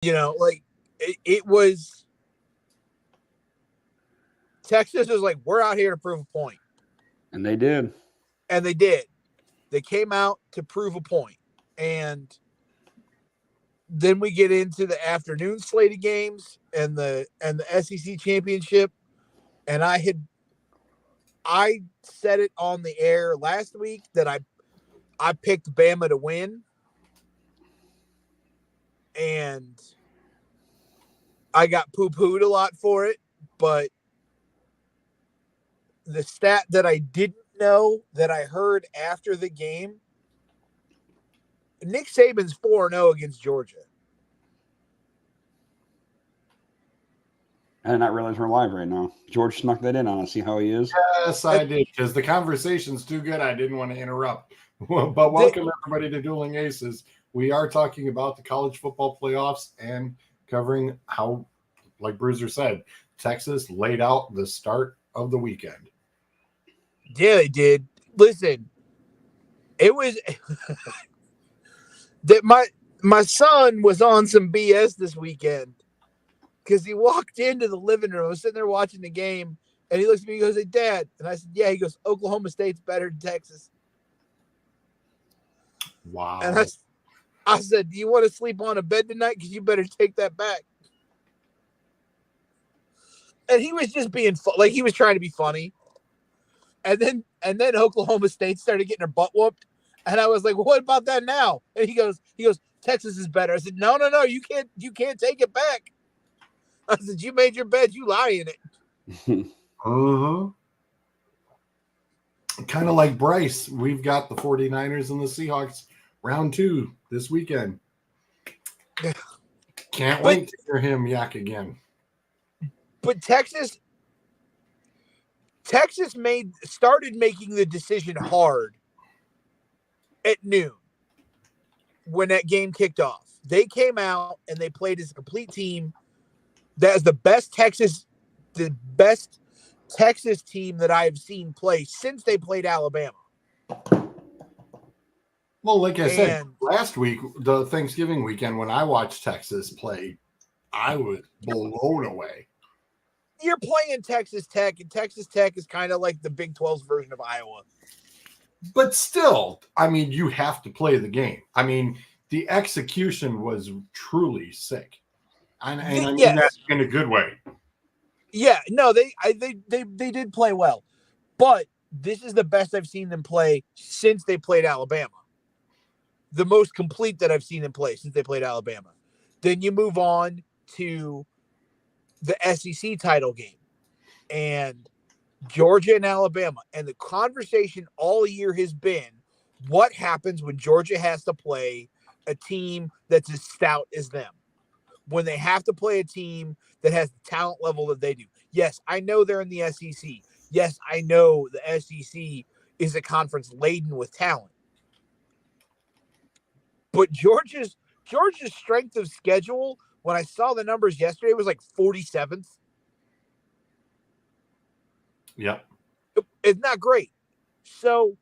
Like it was Texas was like, we're out here to prove a point. And they did. And they did. They came out to prove a point. And then we get into the afternoon slate of games and the SEC championship. And I said it on the air last week that I picked Bama to win. And I got poo-pooed a lot for it, but the stat that I didn't know that I heard after the game, Nick Saban's 4-0 against Georgia. I did not realize we're live right now. George snuck that in on us. See how he is? Yes, I did, because the conversation's too good. I didn't want to interrupt. But welcome, everybody, to Dueling Aces. We are talking about the college football playoffs and covering how, like Bruiser said, Texas laid out the start of the weekend. Yeah, they did. Listen, it was that my son was on some BS this weekend because he walked into the living room. I was sitting there watching the game, and he looks at me and goes, "Hey, Dad." And I said, "Yeah." He goes, "Oklahoma State's better than Texas." Wow. And I said, "Do you want to sleep on a bed tonight? Because you better take that back." And he was just being like he was trying to be funny. And then Oklahoma State started getting her butt whooped. And I was like, well, what about that now? And he goes, Texas is better. I said, no, you can't take it back. I said, you made your bed, you lie in it. Kind of like Bryce, we've got the 49ers and the Seahawks round 2 this weekend. Can't wait to hear him yak again. But Texas started making the decision hard at noon when that game kicked off. They came out and they played as a complete team. That is the best Texas team that I have seen play since they played Alabama. Well, like I said, last week, the Thanksgiving weekend, when I watched Texas play, I was blown away. You're playing Texas Tech, and Texas Tech is kind of like the Big 12's version of Iowa. But still, I mean, you have to play the game. I mean, the execution was truly sick. And I mean that in a good way. Yeah, no, they did play well. But this is the best I've seen them play since they played Alabama. The most complete that I've seen them play since they played Alabama. Then you move on to the SEC title game and Georgia and Alabama. And the conversation all year has been what happens when Georgia has to play a team that's as stout as them, when they have to play a team that has the talent level that they do. Yes, I know they're in the SEC. Yes, I know the SEC is a conference laden with talent. But Georgia's strength of schedule, when I saw the numbers yesterday, was like 47th. Yeah. It's not great. So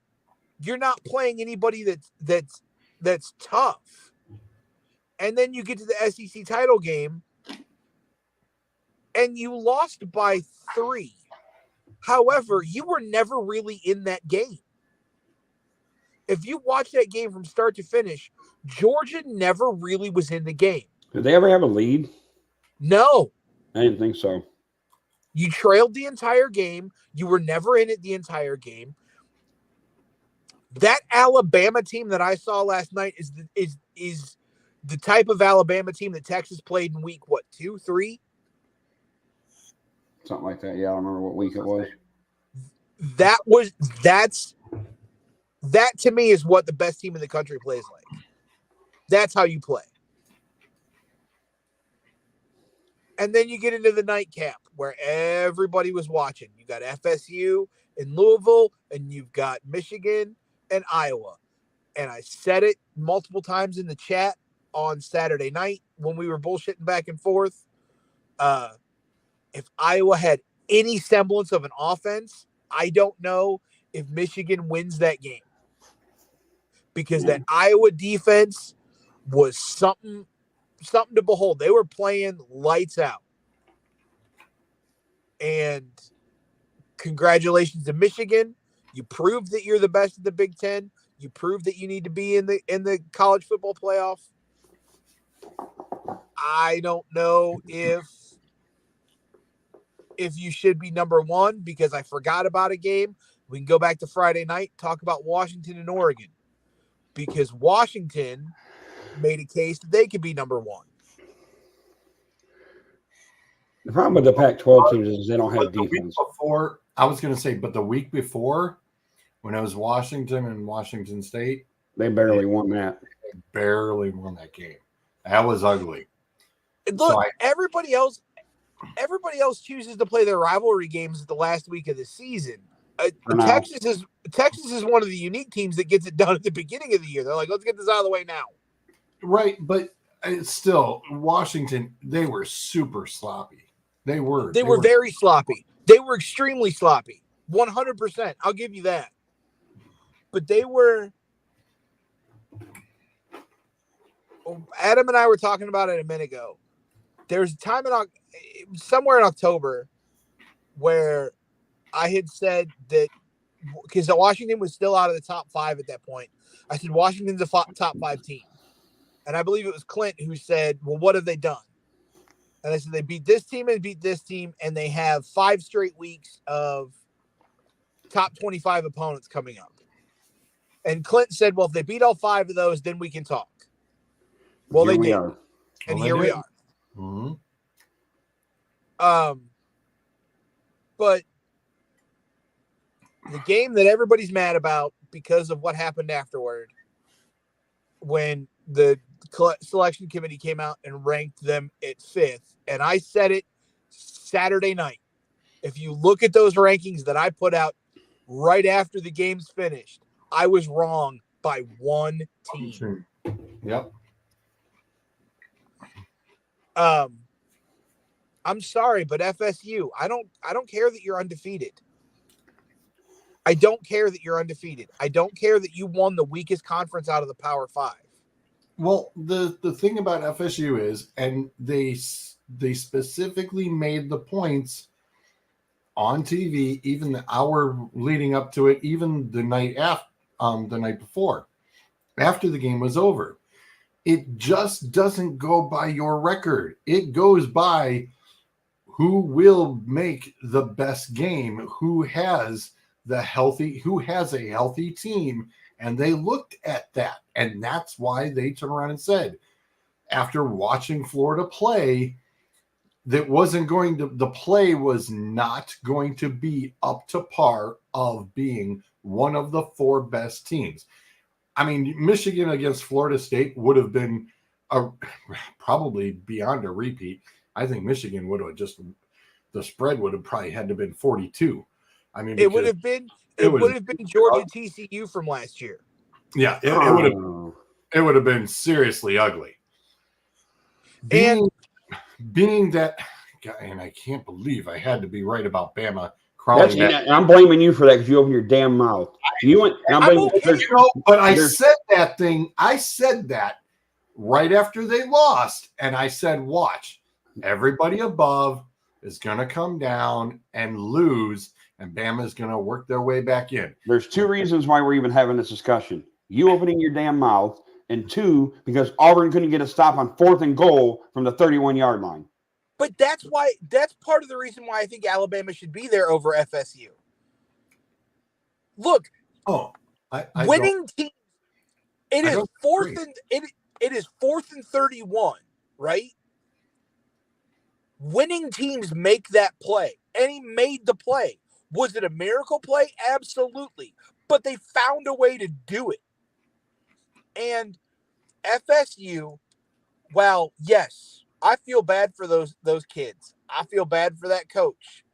you're not playing anybody that's tough. And then you get to the SEC title game and you lost by 3. However, you were never really in that game. If you watch that game from start to finish, Georgia never really was in the game. Did they ever have a lead? No. I didn't think so. You trailed the entire game. You were never in it the entire game. That Alabama team that I saw last night is the type of Alabama team that Texas played in week, 2, 3? Something like that. Yeah, I don't remember what week it was. That to me is what the best team in the country plays like. That's how you play. And then you get into the nightcap where everybody was watching. You got FSU in Louisville, and you've got Michigan and Iowa. And I said it multiple times in the chat on Saturday night when we were bullshitting back and forth. If Iowa had any semblance of an offense, I don't know if Michigan wins that game. Because that Iowa defense was something something to behold. They were playing lights out. And congratulations to Michigan. You proved that you're the best of the Big Ten. You proved that you need to be in the college football playoff. I don't know if you should be number one because I forgot about a game. We can go back to Friday night, talk about Washington and Oregon, because Washington made a case that they could be number one. The problem with the Pac-12 teams is they don't have The week defense. before, I was going to say, but the week before, when it was Washington and Washington State, They barely won that. they barely won that game. That was ugly. And look, everybody else chooses to play their rivalry games at the last week of the season. Texas is one of the unique teams that gets it done at the beginning of the year. They're like, let's get this out of the way now. Right, but it's still Washington. They were super sloppy. They were very sloppy. They were extremely sloppy. 100%. I'll give you that. But they were. Adam and I were talking about it a minute ago. There was a time somewhere in October where I had said that because Washington was still out of the top 5 at that point. I said Washington's a top 5 team. And I believe it was Clint who said, well, what have they done? And I said they beat this team and beat this team, and they have 5 straight weeks of top 25 opponents coming up. And Clint said, well, if they beat all 5 of those, then we can talk. Well, they did. And here we are. Mm-hmm. But the game that everybody's mad about because of what happened afterward, when the selection committee came out and ranked them at 5th, and I said it Saturday night. If you look at those rankings that I put out right after the game's finished, I was wrong by 1 team. Yep. I'm sorry, but FSU, I don't care that you're undefeated. I don't care that you're undefeated. I don't care that you won the weakest conference out of the Power 5. Well, the thing about FSU is, and they specifically made the points on TV, even the hour leading up to it, even the night before, after the game was over. It just doesn't go by your record. It goes by who will make the best game, who has a healthy team. And they looked at that. And that's why they turned around and said, after watching Florida play, the play was not going to be up to par of being one of the 4 best teams. I mean, Michigan against Florida State would have been probably beyond a repeat. I think Michigan the spread would have probably had to have been 42. I mean, it would have been Georgia TCU from last year. Yeah, it would have been seriously ugly. Being that, and I can't believe I had to be right about Bama. I'm blaming you for that because you opened your damn mouth. But I said that thing. I said that right after they lost, and I said, "Watch, everybody above is going to come down and lose, and Bama is going to work their way back in." There's 2 reasons why we're even having this discussion: you opening your damn mouth, and 2, because Auburn couldn't get a stop on 4th and goal from the 31-yard line. But that's part of the reason why I think Alabama should be there over FSU. Look, winning team. It is 4th and 31, right? Winning teams make that play, and he made the play. Was it a miracle play? Absolutely, but they found a way to do it. And FSU, well, yes, I feel bad for those kids. I feel bad for that coach.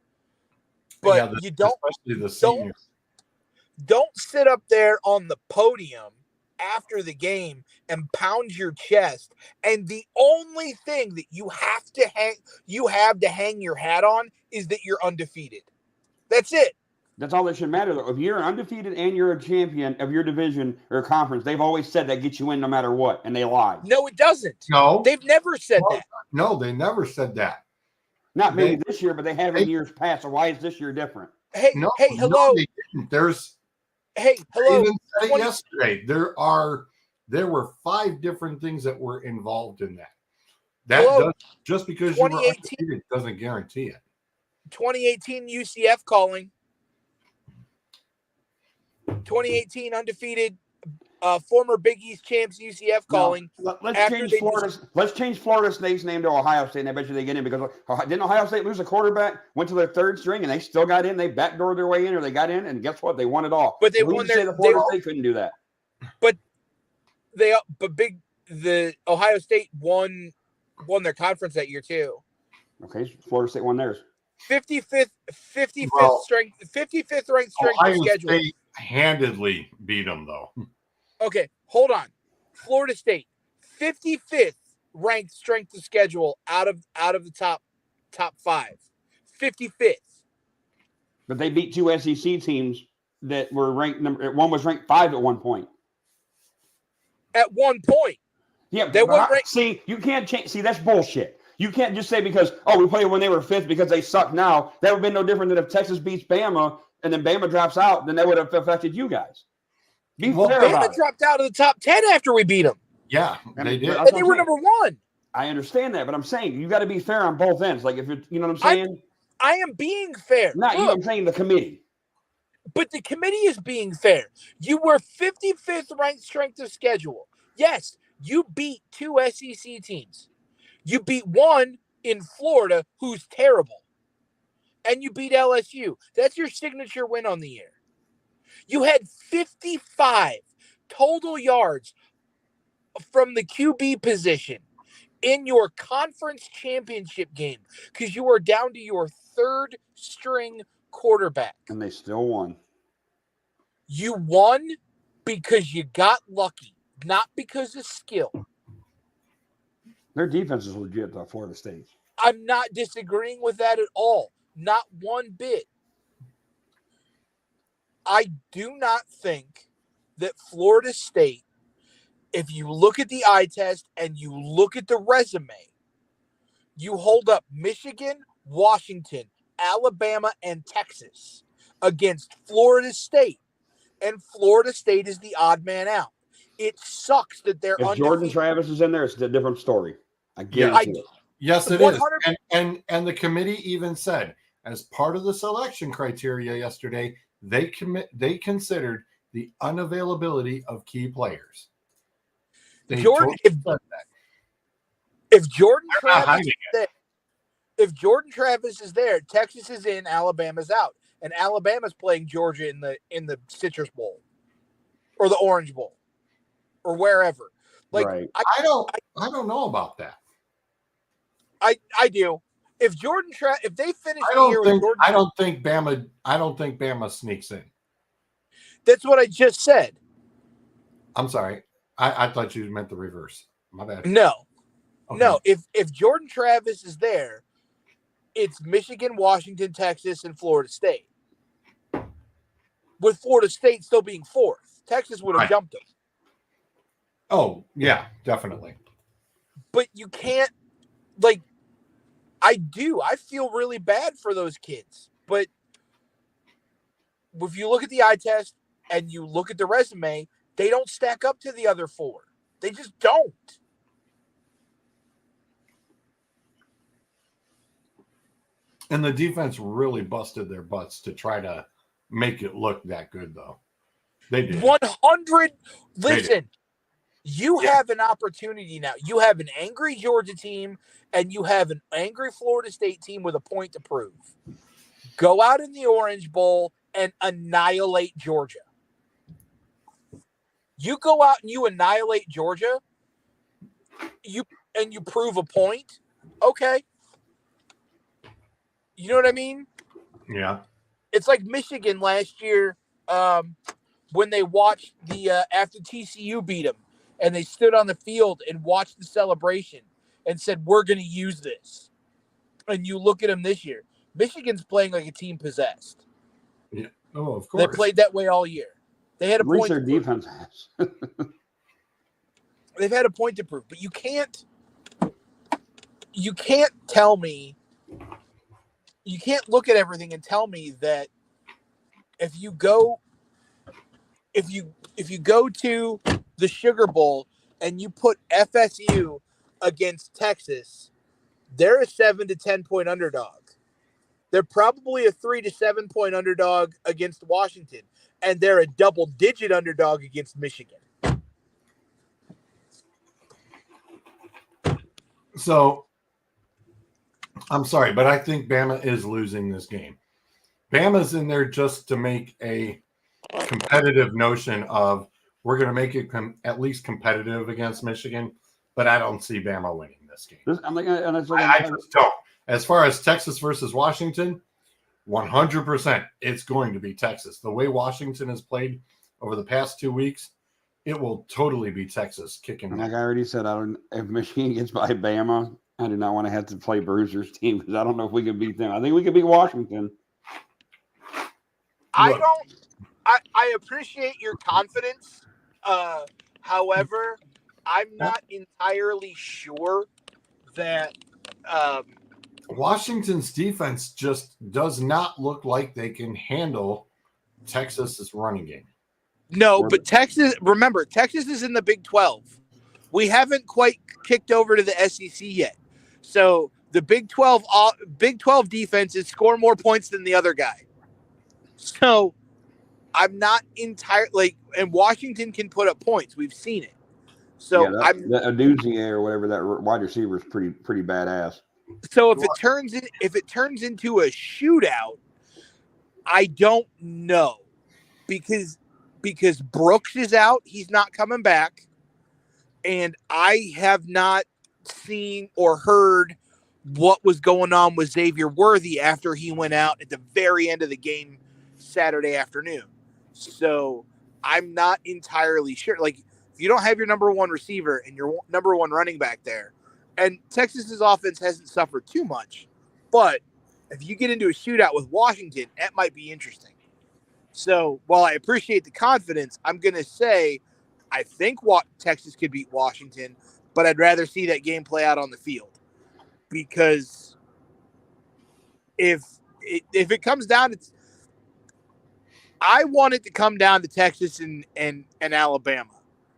But you don't sit up there on the podium after the game and pound your chest. And the only thing that you have to hang your hat on is that you're undefeated. That's it. That's all that should matter, though. If you're undefeated and you're a champion of your division or conference, they've always said that gets you in no matter what, and they lied. No, it doesn't. No. They've never said that. No, they never said that. Not maybe this year, but they have in years past. So why is this year different? Hey, No, hello. No, they didn't. Hello. Even said it yesterday. There were 5 different things that were involved in that. Just because you were undefeated doesn't guarantee it. 2018 UCF calling. 2018 undefeated former Big East champs UCF calling. No, let's change Florida State's name to Ohio State, and I bet you they get in because didn't Ohio State lose a quarterback? Went to their 3rd string, and they still got in. They backdoored their way in, or they got in, and guess what? They won it all. But they won their. Florida State couldn't do that. But the Ohio State won their conference that year too. Okay, Florida State won theirs. 55th ranked strength Ohio of schedule. State handedly beat them though. Okay, hold on. Florida State, 55th ranked strength of schedule out of the top 5. 55th. But they beat 2 SEC teams that were ranked one was ranked 5 at one point. At one point. Yeah, see, you can't change. See, that's bullshit. You can't just say because, we played when they were 5th because they suck now. That would have been no different than if Texas beats Bama and then Bama drops out, then that would have affected you guys. Fair Bama about dropped out of the top 10 after we beat them. Yeah, they did. And they were number 1. I understand that, but I'm saying you got to be fair on both ends. Like if you know what I'm saying? I am being fair. Not you, I'm saying the committee. But the committee is being fair. You were 55th ranked strength of schedule. Yes, you beat 2 SEC teams. You beat one in Florida who's terrible. And you beat LSU. That's your signature win on the year. You had 55 total yards from the QB position in your conference championship game because you were down to your 3rd string quarterback. And they still won. You won because you got lucky, not because of skill. Their defense is legit, though, Florida State. I'm not disagreeing with that at all. Not one bit. I do not think that Florida State, if you look at the eye test and you look at the resume, you hold up Michigan, Washington, Alabama, and Texas against Florida State, and Florida State is the odd man out. It sucks that they're undefeated. If Jordan Travis is in there, it's a different story. I guarantee it. Yes, it 100%. is. And the committee even said, as part of the selection criteria yesterday, they considered the unavailability of key players. If Jordan Travis is there, Texas is in, Alabama's out, and Alabama's playing Georgia in the Citrus Bowl or the Orange Bowl or wherever. Like right. I don't know about that. I do. If they finish I don't think Bama sneaks in. That's what I just said. I'm sorry. I thought you meant the reverse. My bad. No. Okay. No. If Jordan Travis is there, it's Michigan, Washington, Texas, and Florida State. With Florida State still being 4th. Texas would have jumped them. Oh, yeah, definitely. But you can't, I feel really bad for those kids. But if you look at the eye test and you look at the resume, they don't stack up to the other 4. They just don't. And the defense really busted their butts to try to make it look that good, though. They did. 100. Listen, you have an opportunity now. You have an angry Georgia team, and you have an angry Florida State team with a point to prove. Go out in the Orange Bowl and annihilate Georgia. You go out and you annihilate Georgia, you prove a point, okay. You know what I mean? Yeah. It's like Michigan last year when they watched after TCU beat them, and they stood on the field and watched the celebration and said, we're going to use this. And you look at them this year. Michigan's playing like a team possessed. Yeah. Oh, of They course. played that way all year. They had a At least point. their defense has. They've had a point to prove, but you can't tell me, you can't look at everything and tell me that if you go to the Sugar Bowl and you put FSU against Texas, they're a 7 to 10 point underdog. They're probably a 3 to 7 point underdog against Washington, and they're a double digit underdog against Michigan. So I'm sorry, but I think Bama is losing this game. Bama's in there just to make a competitive notion of we're going to make it at least competitive against Michigan, but I don't see Bama winning this game. I just don't. As far as Texas versus Washington, 100% it's going to be Texas. The way Washington has played over the past 2 weeks, it will totally be Texas kicking. Like I already said, if Michigan gets by Bama, I do not want to have to play Bruiser's team because I don't know if we can beat them. I think we can beat Washington. I appreciate your confidence. However, I'm not entirely sure that Washington's defense just does not look like they can handle Texas's running game. No, but Texas is in the Big 12. We haven't quite kicked over to the SEC yet. So the Big 12 defenses score more points than the other guy. So I'm not entirely and Washington can put up points. We've seen it. So that Aduzie or whatever, that wide receiver is pretty badass. So if it turns into a shootout, I don't know because Brooks is out, he's not coming back, and I have not seen or heard what was going on with Xavier Worthy after he went out at the very end of the game Saturday afternoon. So I'm not entirely sure. Like, if you don't have your number one receiver and your number one running back there, and Texas's offense hasn't suffered too much, but if you get into a shootout with Washington, that might be interesting. So while I appreciate the confidence, I'm going to say I think Texas could beat Washington, but I'd rather see that game play out on the field. Because if it comes down to, I want it to come down to Texas and Alabama.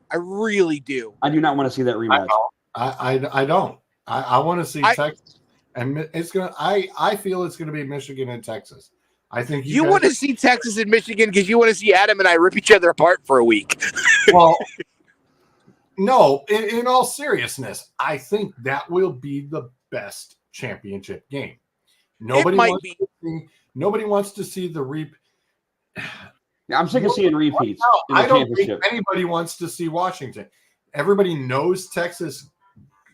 I really do. I do not want to see that rematch. I don't. I want to see Texas, and it's gonna. I feel it's going to be Michigan and Texas. I think you want to see Texas and Michigan because you want to see Adam and I rip each other apart for a week. Well, no. In all seriousness, I think that will be the best championship game. Nobody wants to see the I'm sick of seeing repeats. I don't think anybody wants to see Washington. Everybody knows Texas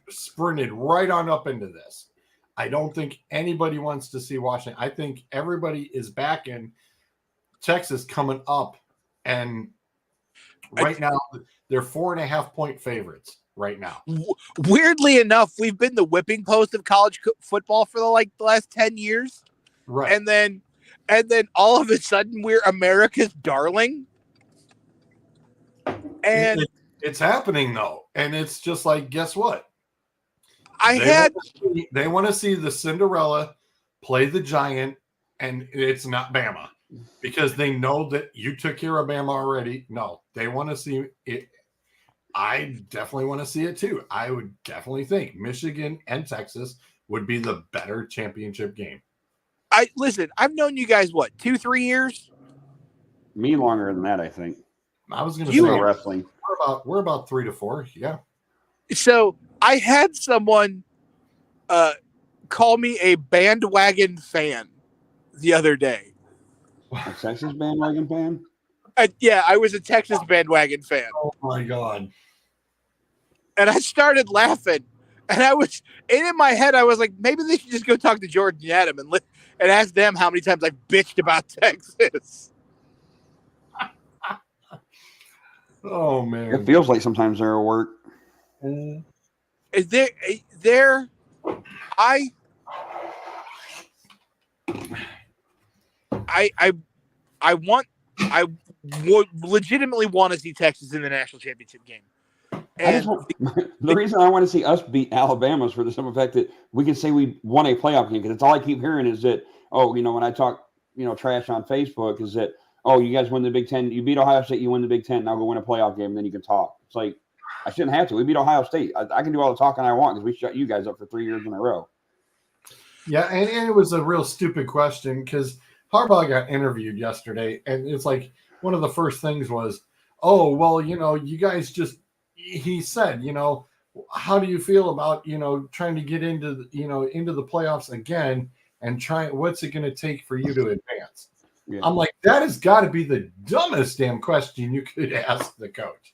sprinted right on up into this. I don't think anybody wants to see Washington. I think everybody is back in Texas coming up. And right now, they're 4.5 point favorites right now. Weirdly enough, we've been the whipping post of college football for the last 10 years. Right. And then all of a sudden we're America's darling. And it's happening though. And it's just like, guess what? They want to see the Cinderella play the giant, and it's not Bama because they know that you took care of Bama already. No, they want to see it. I definitely want to see it too. I would definitely think Michigan and Texas would be the better championship game. Listen, I've known you guys, 2-3 years? Me longer than that, I think. I was going to say wrestling. We're about 3 to 4. Yeah. So I had someone call me a bandwagon fan the other day. A Texas bandwagon fan? Yeah, I was a Texas bandwagon fan. Oh my God. And I started laughing. And in my head, I was like, maybe they should just go talk to Jordan and Adam and ask them how many times I've bitched about Texas. Oh man. It feels like sometimes they're at work. Is there I would legitimately want to see Texas in the national championship game. And the reason I want to see us beat Alabama is for the simple fact that we can say we won a playoff game, because it's all I keep hearing is that, when I talk, trash on Facebook, is that, you guys win the Big Ten, you beat Ohio State, you win the Big Ten, now go win a playoff game, and then you can talk. It's like, I shouldn't have to. We beat Ohio State. I can do all the talking I want because we shut you guys up for 3 years in a row. Yeah, and it was a real stupid question because Harbaugh got interviewed yesterday, and it's like one of the first things was, you guys just, he said, how do you feel about, trying to get into the playoffs again and what's it going to take for you to advance? Yeah. I'm like, that has got to be the dumbest damn question you could ask the coach.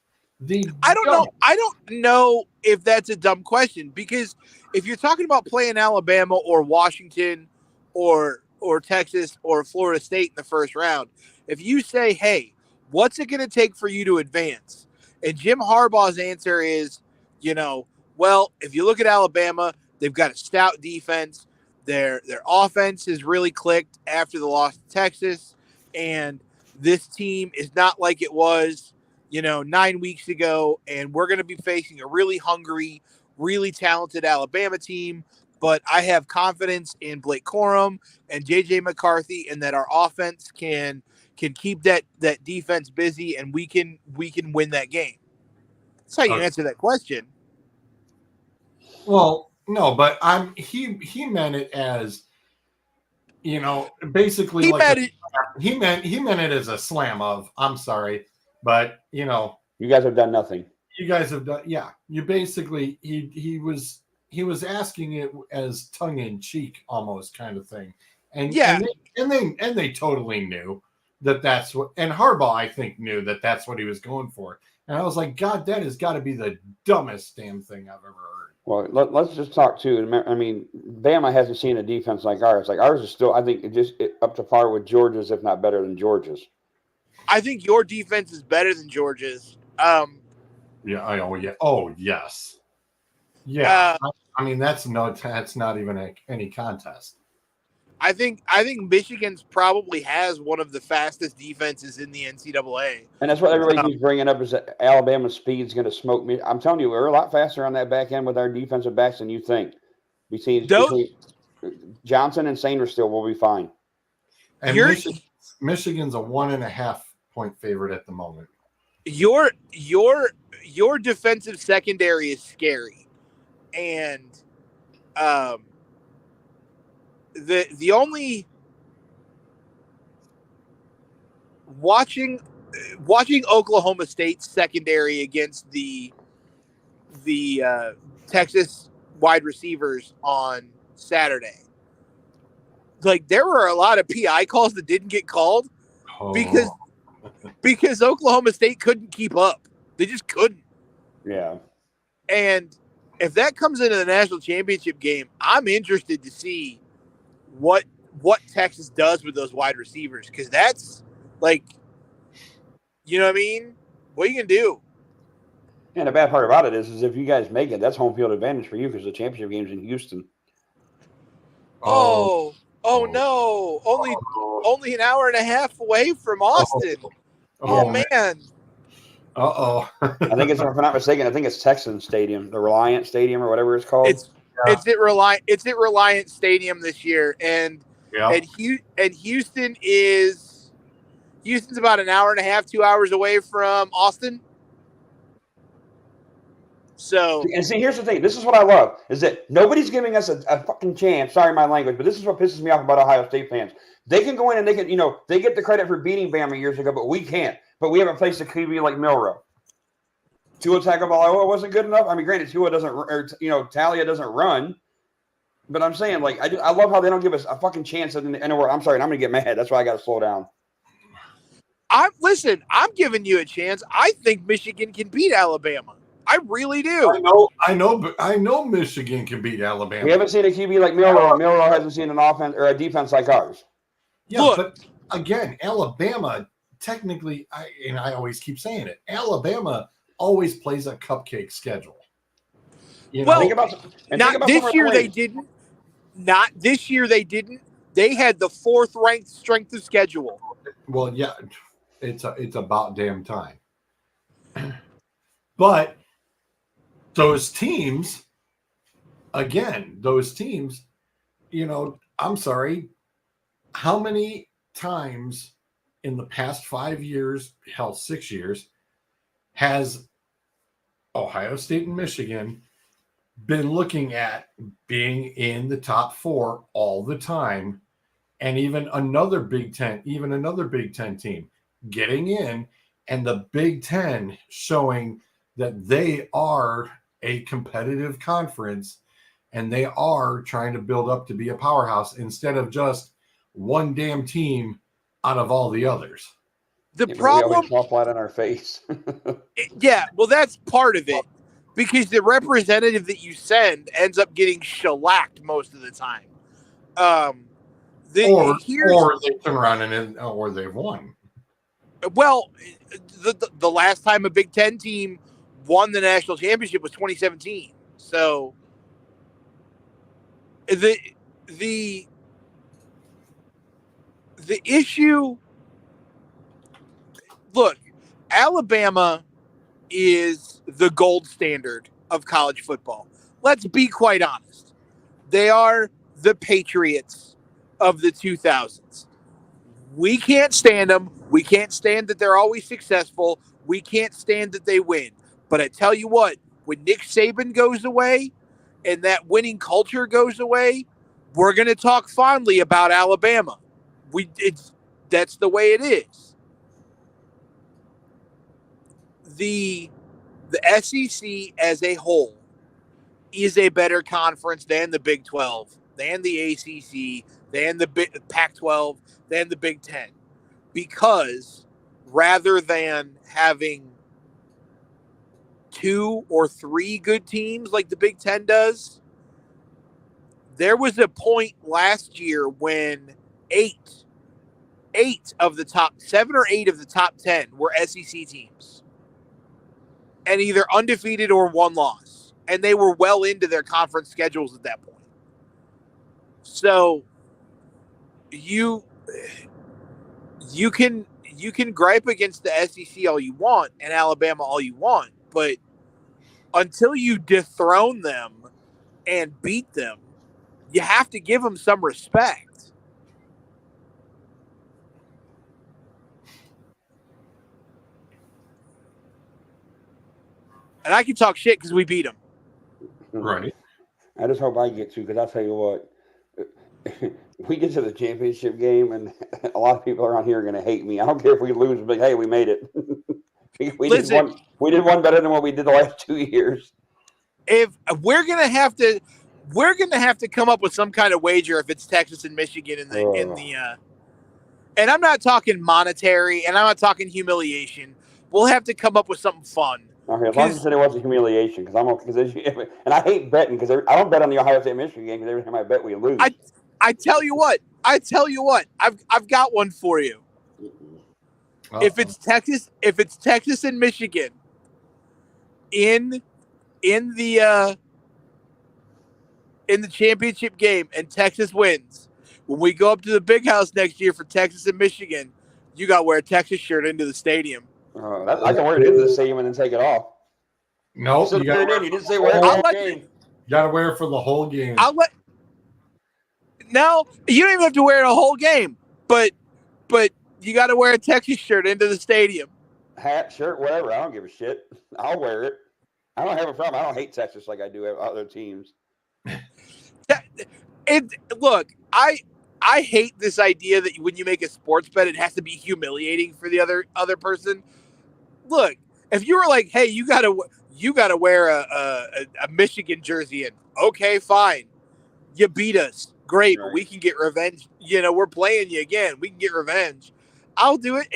I don't know if that's a dumb question, because if you're talking about playing Alabama or Washington or Texas or Florida State in the first round, if you say, hey, what's it going to take for you to advance? And Jim Harbaugh's answer is, well, if you look at Alabama, they've got a stout defense. Their offense has really clicked after the loss to Texas, and this team is not like it was 9 weeks ago, and we're going to be facing a really hungry, really talented Alabama team. But I have confidence in Blake Corum and JJ McCarthy, and that our offense can keep that defense busy, and we can win that game. That's how you answer that question. Well, no, but he meant it as, basically he meant it as a slam of, I'm sorry, but you guys have done nothing. You guys have done, yeah. You basically he was asking it as tongue in cheek almost kind of thing, and yeah, and they totally knew that's what, and Harbaugh I think knew that that's what he was going for, and I was like, God, that has got to be the dumbest damn thing I've ever heard. Well, let's just talk too. I mean, Bama hasn't seen a defense like ours. Like ours is still, I think, up to par with Georgia's, if not better than Georgia's. I think your defense is better than Georgia's. Yeah. Oh, yes. Yeah. I mean, that's not even any contest. I think Michigan's probably has one of the fastest defenses in the NCAA. And that's what everybody keeps bringing up, is that Alabama's speed is going to smoke me. I'm telling you, we're a lot faster on that back end with our defensive backs than you think. Between Johnson and Sanders still will be fine. And Michigan's a 1.5 point favorite at the moment. Your defensive secondary is scary, and the only watching Oklahoma State's secondary against the Texas wide receivers on Saturday, like there were a lot of PI calls that didn't get called because Oklahoma State couldn't keep up. They just couldn't. Yeah. And if that comes into the national championship game, I'm interested to see what Texas does with those wide receivers, because that's like, you know what I mean? What are you gonna do? And the bad part about it is if you guys make it, that's home field advantage for you, because the championship game's in Houston. Oh no! Only an hour and a half away from Austin. Oh man. I think it's, if I'm not mistaken, I think it's Texan Stadium, the Reliant Stadium or whatever it's called. It's at Reliant Stadium this year, and Houston's about an hour and a half, 2 hours away from Austin. So, and see, here's the thing. This is what I love, is that nobody's giving us a fucking chance. Sorry, my language, but this is what pisses me off about Ohio State fans. They can go in and they can, they get the credit for beating Bama years ago, but we can't. But we haven't placed a QB like Milroe. Tua Tagovailoa wasn't good enough. I mean, granted, Tua doesn't, Talia doesn't run. But I'm saying, like, I love how they don't give us a fucking chance in the world. I'm sorry, and I'm going to get mad. That's why I got to slow down. I'm giving you a chance. I think Michigan can beat Alabama. I really do. I know Michigan can beat Alabama. We haven't seen a QB like Milroe. Milroe hasn't seen an offense or a defense like ours. Yeah, but again, Alabama, technically, I always keep saying it, Alabama always plays a cupcake schedule. Not this year they didn't. They had the 4th ranked strength of schedule. Well, yeah, it's about damn time. But those teams, I'm sorry, how many times in the past 5 years, hell, 6 years, has Ohio State and Michigan been looking at being in the top 4 all the time, and even another Big Ten team getting in, and the Big Ten showing that they are a competitive conference and they are trying to build up to be a powerhouse instead of just one damn team out of all the others. The problem, we fall flat on our face. yeah, well, that's part of it, because the representative that you send ends up getting shellacked most of the time. Or they turn around or they've won. Well, the last time a Big Ten team won the national championship was 2017. So the issue, look, Alabama is the gold standard of college football. Let's be quite honest. They are the Patriots of the 2000s. We can't stand them. We can't stand that they're always successful. We can't stand that they win. But I tell you what, when Nick Saban goes away and that winning culture goes away, we're going to talk fondly about Alabama. That's the way it is. The SEC as a whole is a better conference than the Big 12, than the ACC, than the Pac-12, than the Big 10. Because rather than having 2 or 3 good teams like the Big 10 does, there was a point last year when 7 or 8 of the top 10 were SEC teams. And either undefeated or 1 loss. And they were well into their conference schedules at that point. So you can gripe against the SEC all you want and Alabama all you want, but until you dethrone them and beat them, you have to give them some respect. And I can talk shit because we beat them. Right. I just hope I get to, because I'll tell you what, we get to the championship game, and a lot of people around here are going to hate me. I don't care if we lose, but hey, we made it. we did one better than what we did the last 2 years. If we're gonna have to come up with some kind of wager if it's Texas and Michigan in the and I'm not talking monetary and I'm not talking humiliation. We'll have to come up with something fun. Okay, as long as you said it wasn't humiliation, because and I hate betting because I don't bet on the Ohio State Michigan game because every time I bet we lose. I tell you what, I've got one for you. Uh-oh. If it's Texas and Michigan in the championship game and Texas wins, when we go up to the big house next year for Texas and Michigan, you got to wear a Texas shirt into the stadium. I can wear it into the stadium and then take it off. No, nope, you didn't say wear it for the game. You got to wear it for the whole game. No, you don't even have to wear it a whole game, but you got to wear a Texas shirt into the stadium. Hat, shirt, whatever. I don't give a shit. I'll wear it. I don't have a problem. I don't hate Texas like I do other teams. Look, I hate this idea that when you make a sports bet, it has to be humiliating for the other person. Look, if you were like, hey, you gotta wear a Michigan jersey in, okay, fine. You beat us. Great, right. But we can get revenge. We're playing you again. We can get revenge. I'll do it.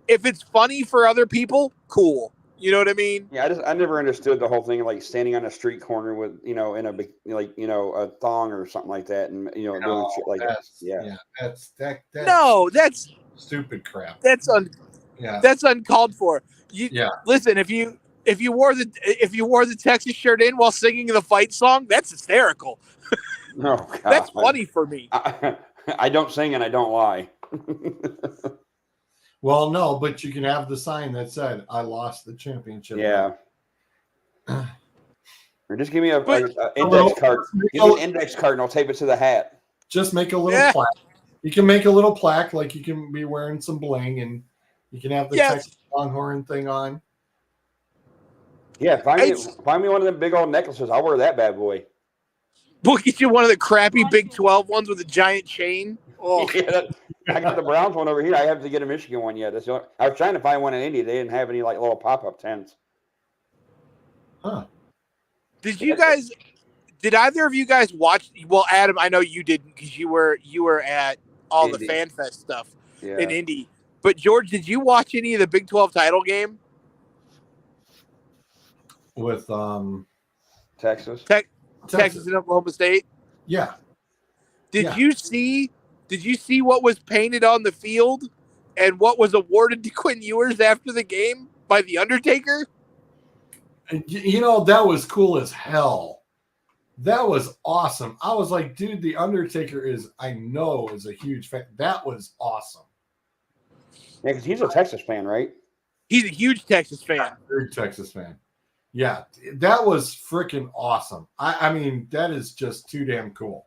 If it's funny for other people, cool. You know what I mean? Yeah, I never understood the whole thing of like standing on a street corner with in a big a thong or something like that, and doing shit like that. Yeah, that's that's stupid crap. That's uncalled for. Listen, if you wore the Texas shirt in while singing the fight song, that's hysterical. Oh, God. That's funny for me. I don't sing and I don't lie. Well, no, but you can have the sign that said, "I lost the championship." Yeah. Or just give me an But- index card. Give me an index card and I'll tape it to the hat. Just make a little plaque. You can make a little plaque, like you can be wearing some bling, and you can have the Texas Longhorn thing on. Yeah, find me one of them big old necklaces. I'll wear that bad boy. We'll get you one of the crappy Big 12 ones with a giant chain. Oh, Yeah, I got the Browns one over here. I have to get a Michigan one yet. I was trying to find one in Indy. They didn't have any like little pop-up tents. Huh. Did either of you guys watch? Well, Adam, I know you didn't because you were at all Indy. the Fan Fest stuff Yeah. in Indy. But George, did you watch any of the Big 12 title game With Texas? Texas and Oklahoma State? Yeah. Did you see what was painted on the field and what was awarded to Quinn Ewers after the game by the Undertaker? You know, that was cool as hell. That was awesome. I was like, dude, the Undertaker is a huge fan. That was awesome. Yeah, because he's a Texas fan, right? He's a huge Texas fan. Big Texas fan. Yeah, that was freaking awesome. I mean, that is just too damn cool.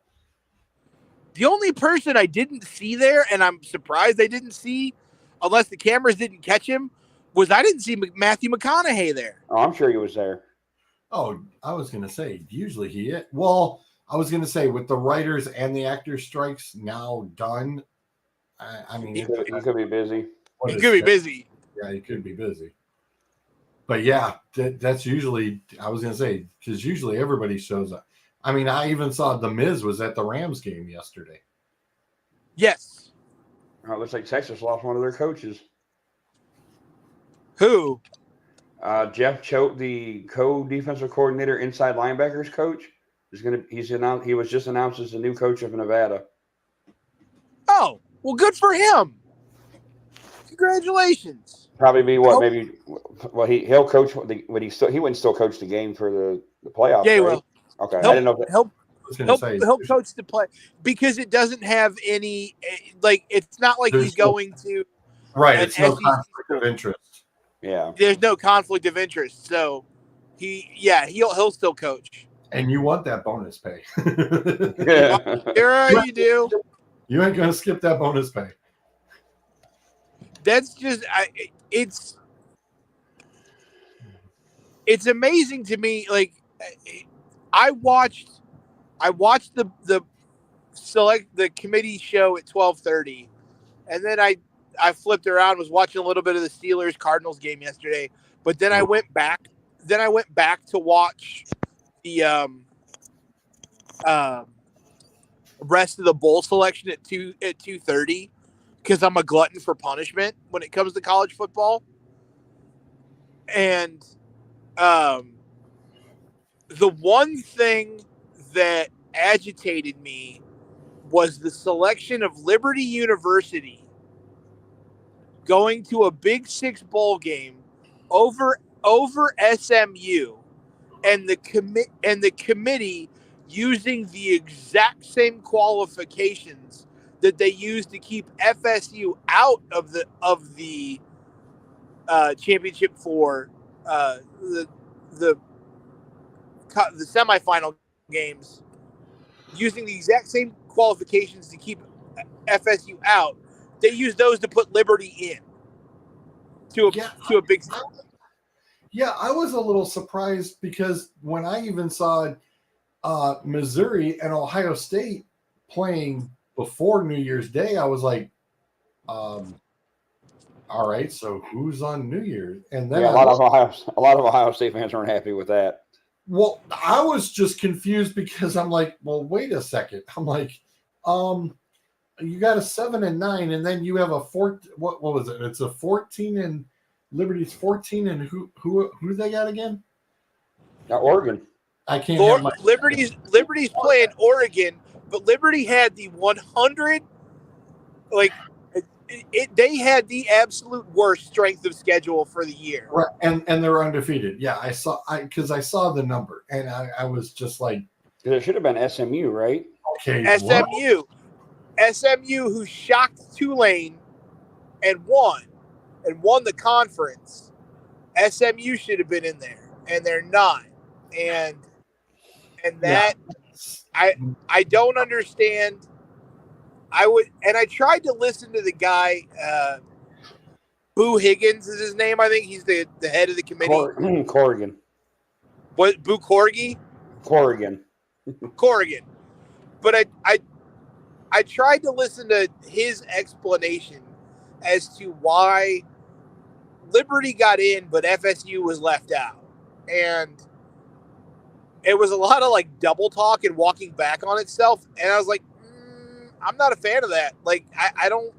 The only person I didn't see there, and I'm surprised I didn't see, unless the cameras didn't catch him, was I didn't see Matthew McConaughey there. Oh, I'm sure he was there. Oh, I was going to say, usually he is. Well, I was going to say, with the writers and the actors strikes now done, I mean, he could be busy. He could be busy. Yeah, he could be busy. But yeah, that's usually, I was going to say, because usually everybody shows up. I mean, I even saw The Miz was at the Rams game yesterday. Yes. Oh, it looks like Texas lost one of their coaches. Who? Jeff Choate, the co-defensive coordinator, inside linebackers coach, he was just announced as the new coach of Nevada. Oh, well, good for him. Congratulations. Probably be he'll coach he wouldn't still coach the game for the playoffs. Yeah, right? well. Okay, I didn't know. He'll coach the play because it doesn't have any it's not like he's going to it's no conflict of interest. Yeah, there's no conflict of interest, so he'll still coach. And you want that bonus pay? You do. You ain't gonna skip that bonus pay. That's just it's amazing to me. Like I watched the committee show at 12:30, and then I flipped around, was watching a little bit of the Steelers Cardinals game yesterday, but then I went back to watch the rest of the bowl selection at 2:30 because I'm a glutton for punishment when it comes to college football. And the one thing that agitated me was the selection of Liberty University going to a Big Six bowl game over SMU, and the committee using the exact same qualifications that they used to keep FSU out of the championship for the semifinal games, using the exact same qualifications to keep FSU out. They used those to put Liberty in to a Big Six. Yeah, I was a little surprised because when I even saw Missouri and Ohio State playing before New Year's Day, I was like, all right, so who's on New Year's? And then a lot of Ohio State fans weren't happy with that. Well, I was just confused because I'm like, well, wait a second. I'm like, you got a 7 and 9, and then you have a 4. What was it? It's a 14 and Liberty's 14, and who they got again? Oregon. I can't. Liberty's playing Oregon, but Liberty had the 100. They had the absolute worst strength of schedule for the year. Right, and they were undefeated. Yeah, I saw the number, and I was just like, it should have been SMU, right? Okay, SMU. SMU, who shocked Tulane and won the conference. SMU should have been in there, and they're not. And that I don't understand. I tried to listen to the guy. Boo Higgins is his name. I think he's the head of the committee. Corrigan. What, Boo Corgi? Corrigan. But I tried to listen to his explanation as to why Liberty got in, but FSU was left out. And it was a lot of like double talk and walking back on itself. And I was like, I'm not a fan of that. Like, I don't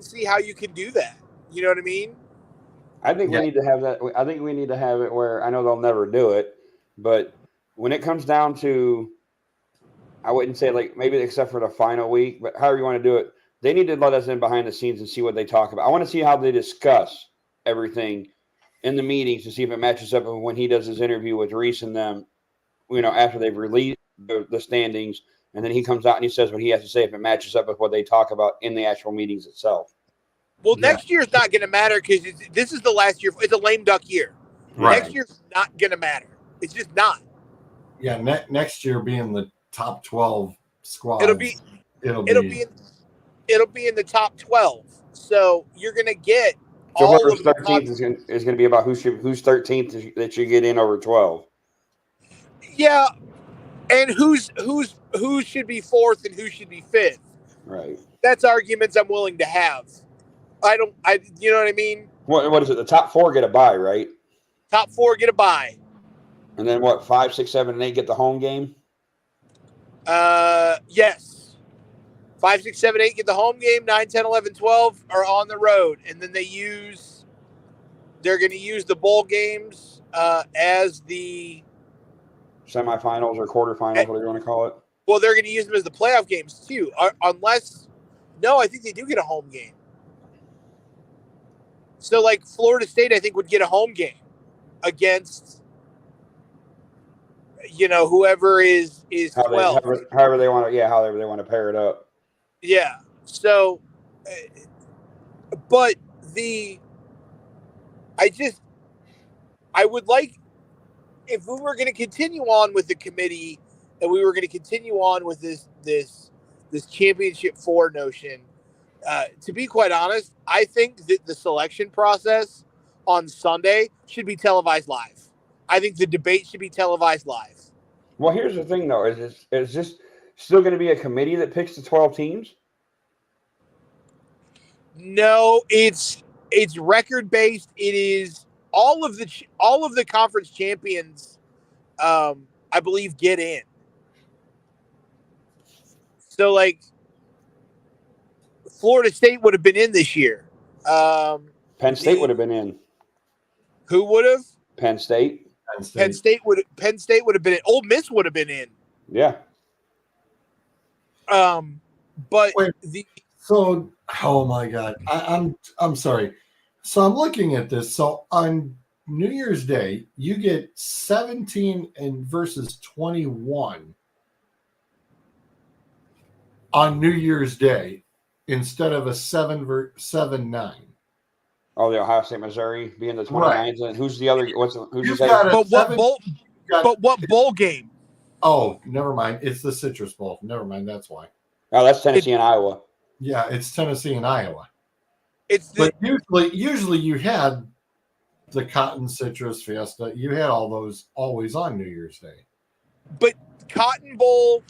see how you can do that. You know what I mean? I think we need to have that. I think we need to have it where, I know they'll never do it, but when it comes down to, I wouldn't say like maybe except for the final week, but however you want to do it, they need to let us in behind the scenes and see what they talk about. I want to see how they discuss everything in the meetings to see if it matches up with when he does his interview with Reese and them, after they've released the standings, and then he comes out and he says what he has to say if it matches up with what they talk about in the actual meetings itself. Well, next year's not going to matter because this is the last year. It's a lame duck year. Right. Next year's not going to matter. It's just not. Yeah, next year being the top 12 squads, it'll be in the top 12. So you're going to get all of the 13th is going to be about who's 13th that you get in over 12. Yeah, and who should be fourth and who should be fifth. Right. That's arguments I'm willing to have. You know what I mean? What is it? The top 4 get a bye, right? Top 4 get a bye. And then what? 5, 6, 7, and 8 get the home game. Yes. 5, 6, 7, 8 get the home game. 9, 10, 11, 12 are on the road, and then they're going to use the bowl games as the semifinals or quarterfinals, whatever you want to call it. Well, they're going to use them as the playoff games too, I think they do get a home game. So, like Florida State, I think would get a home game against, whoever is 12. However they want to pair it up. Yeah. So, but I would like, if we were going to continue on with the committee and we were going to continue on with this championship 4 notion, to be quite honest, I think that the selection process on Sunday should be televised live. I think the debate should be televised live. Well, here's the thing, though. Is this still going to be a committee that picks the 12 teams? No, it's record based. It is all of the conference champions, I believe, get in. So, like, Florida State would have been in this year. Penn State would have been in. Who would have? Penn State. Penn State would have been in. Ole Miss would have been in. Yeah. But oh my God, I'm sorry. So I'm looking at this. So on New Year's Day, you get 17 and versus 21 on New Year's Day instead of a 7-9. Oh, the Ohio State, Missouri being the 29s, right. And who's the other? Who's what bowl game? Oh, never mind. It's the Citrus Bowl. Never mind. That's why. Oh, that's Tennessee and Iowa. Yeah, it's Tennessee and Iowa. But usually you had the Cotton Citrus Fiesta. You had all those always on New Year's Day. But Cotton Bowl.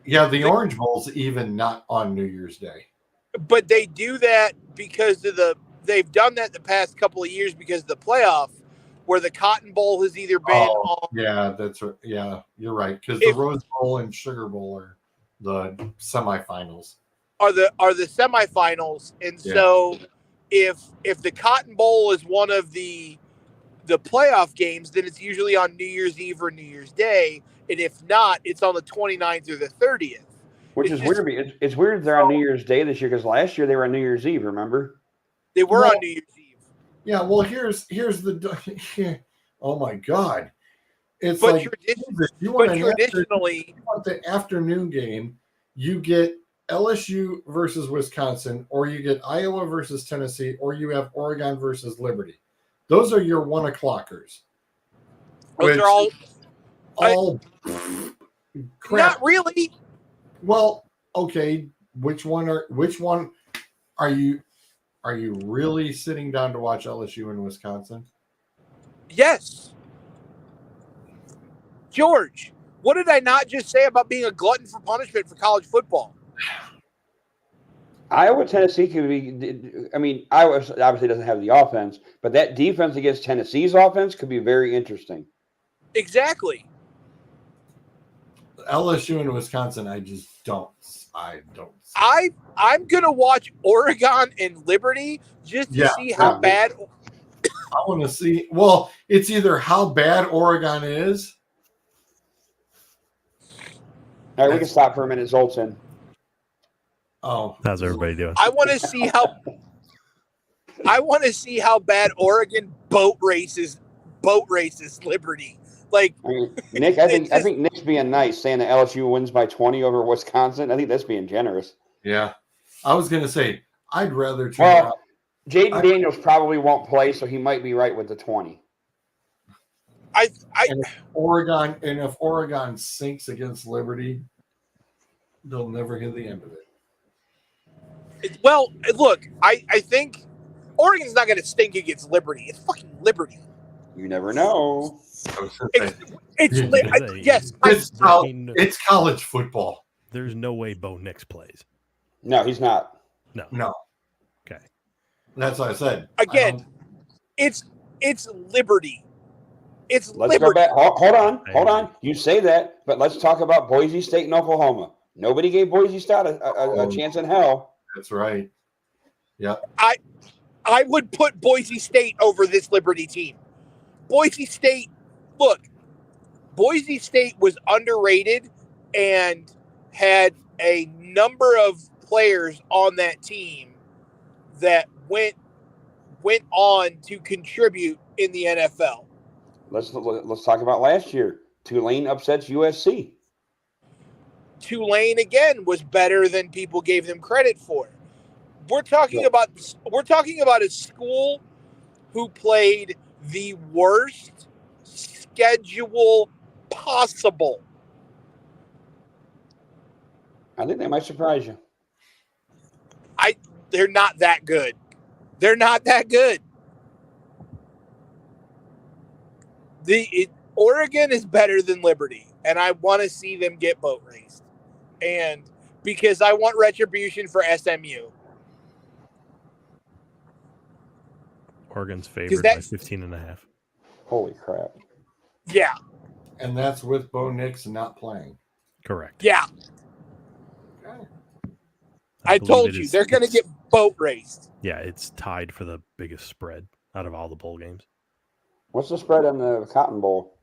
Yeah, the Orange Bowl's even not on New Year's Day. But they do that because of they've done that the past couple of years because of the playoff, where the Cotton Bowl has either been on. Yeah, that's right. Yeah, you're right. Because the Rose Bowl and Sugar Bowl are the semifinals. Are the semifinals, and so if the Cotton Bowl is one of the playoff games, then it's usually on New Year's Eve or New Year's Day, and if not, it's on the 29th or the 30th. Which is weird. It's weird they're on New Year's Day this year because last year they were on New Year's Eve. Remember? They were on New Year's Eve. Yeah. Well, here's the. Oh my God! It's But, like traditionally, you want the afternoon game, you get LSU versus Wisconsin, or you get Iowa versus Tennessee, or you have Oregon versus Liberty. Those are your 1 o'clockers. those are all crap. Not really. Well, okay. Which one are you really sitting down to watch LSU in Wisconsin? Yes. George, what did I not just say about being a glutton for punishment for college football? Iowa, Tennessee could be. I mean, Iowa obviously doesn't have the offense, but that defense against Tennessee's offense could be very interesting. Exactly. LSU and Wisconsin, I don't. I'm gonna watch Oregon and Liberty just to see how bad. I want to see. Well, it's either how bad Oregon is. All right, we can stop for a minute. Zoltan. Oh, how's everybody doing? I want to see how bad Oregon boat races Liberty. Like, I mean, Nick, I think Nick's being nice, saying that LSU wins by 20 over Wisconsin. I think that's being generous. Yeah, I was gonna say I'd rather. Jaden Daniels probably won't play, so he might be right with the 20. If Oregon sinks against Liberty, they'll never hear the end of it. Well, look, I think Oregon's not going to stink against Liberty. It's fucking Liberty. You never know. It's college football. There's no way Bo Nix plays. No, he's not. No. Okay. That's what I said. Again, it's Liberty. Let's go back. Hold on. You say that, but let's talk about Boise State and Oklahoma. Nobody gave Boise State a chance in hell. That's right. Yeah. I would put Boise State over this Liberty team. Boise State was underrated and had a number of players on that team that went on to contribute in the NFL. Let's talk about last year. Tulane upsets USC. Tulane again was better than people gave them credit for. We're talking about a school who played the worst schedule possible. I think they might surprise you. They're not that good. Oregon is better than Liberty, and I want to see them get boat raced. And because I want retribution for SMU. Oregon's favored by 15.5. Holy crap. Yeah. And that's with Bo Nix not playing. Correct. Yeah. Okay. I told you, they're going to get boat raced. Yeah, it's tied for the biggest spread out of all the bowl games. What's the spread on the Cotton Bowl?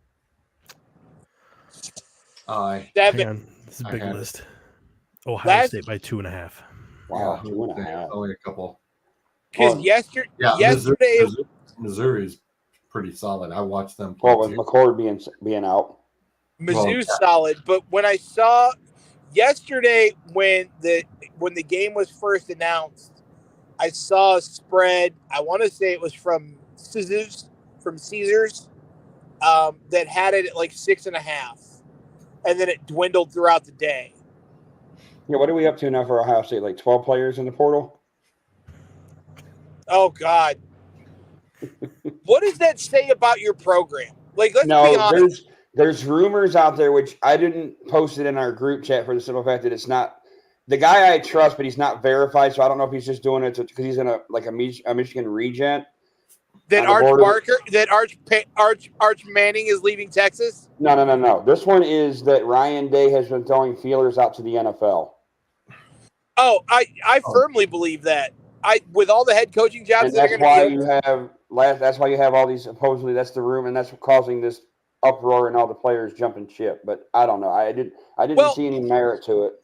7. Hang on. This is a big list. Ohio State by 2.5. Wow, 2.5. Only a couple. Because yesterday, Missouri's pretty solid. I watched them play. Well, with McCord being out. Mizzou's solid, but when I saw yesterday when the game was first announced, I saw a spread. I want to say it was from Caesars, that had it at like 6.5, and then it dwindled throughout the day. Yeah, what are we up to now for Ohio State? Like 12 players in the portal? Oh God. What does that say about your program? Like, let's be honest. There's rumors out there, which I didn't post it in our group chat for the simple fact that it's not the guy I trust, but he's not verified. So I don't know if he's just doing it because he's in a Michigan regent. That Arch Manning is leaving Texas? No. This one is that Ryan Day has been throwing feelers out to the NFL. Oh, I firmly believe that. With all the head coaching jobs and that's why you have all these supposedly that's the room, and that's causing this uproar and all the players jumping ship. But I don't know. I didn't see any merit to it.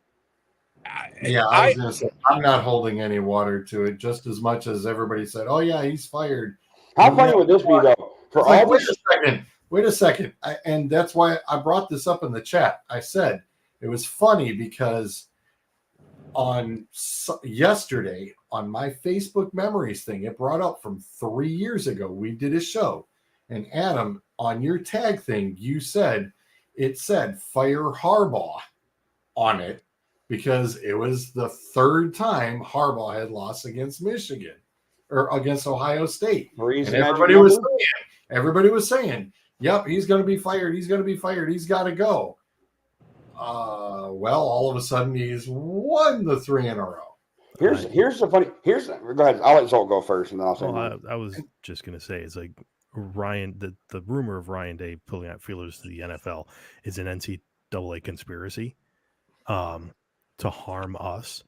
Yeah, I was going to say I'm not holding any water to it. Just as much as everybody said, "Oh yeah, he's fired." How funny would this be though? Wait a second. wait a second. And that's why I brought this up in the chat. I said it was funny because yesterday on my Facebook memories thing, it brought up from 3 years ago. We did a show, and Adam, on your tag thing, you said it said fire Harbaugh on it because it was the third time Harbaugh had lost against Michigan or against Ohio State. And everybody was saying, yep, he's going to be fired. He's going to be fired. He's got to go. Well, all of a sudden he's won the 3 in a row. Here's the funny. Go ahead. I'll let Zolt go first, and then I'll say. I was just gonna say, it's like Ryan. The rumor of Ryan Day pulling out feelers to the NFL is an NCAA conspiracy, to harm us.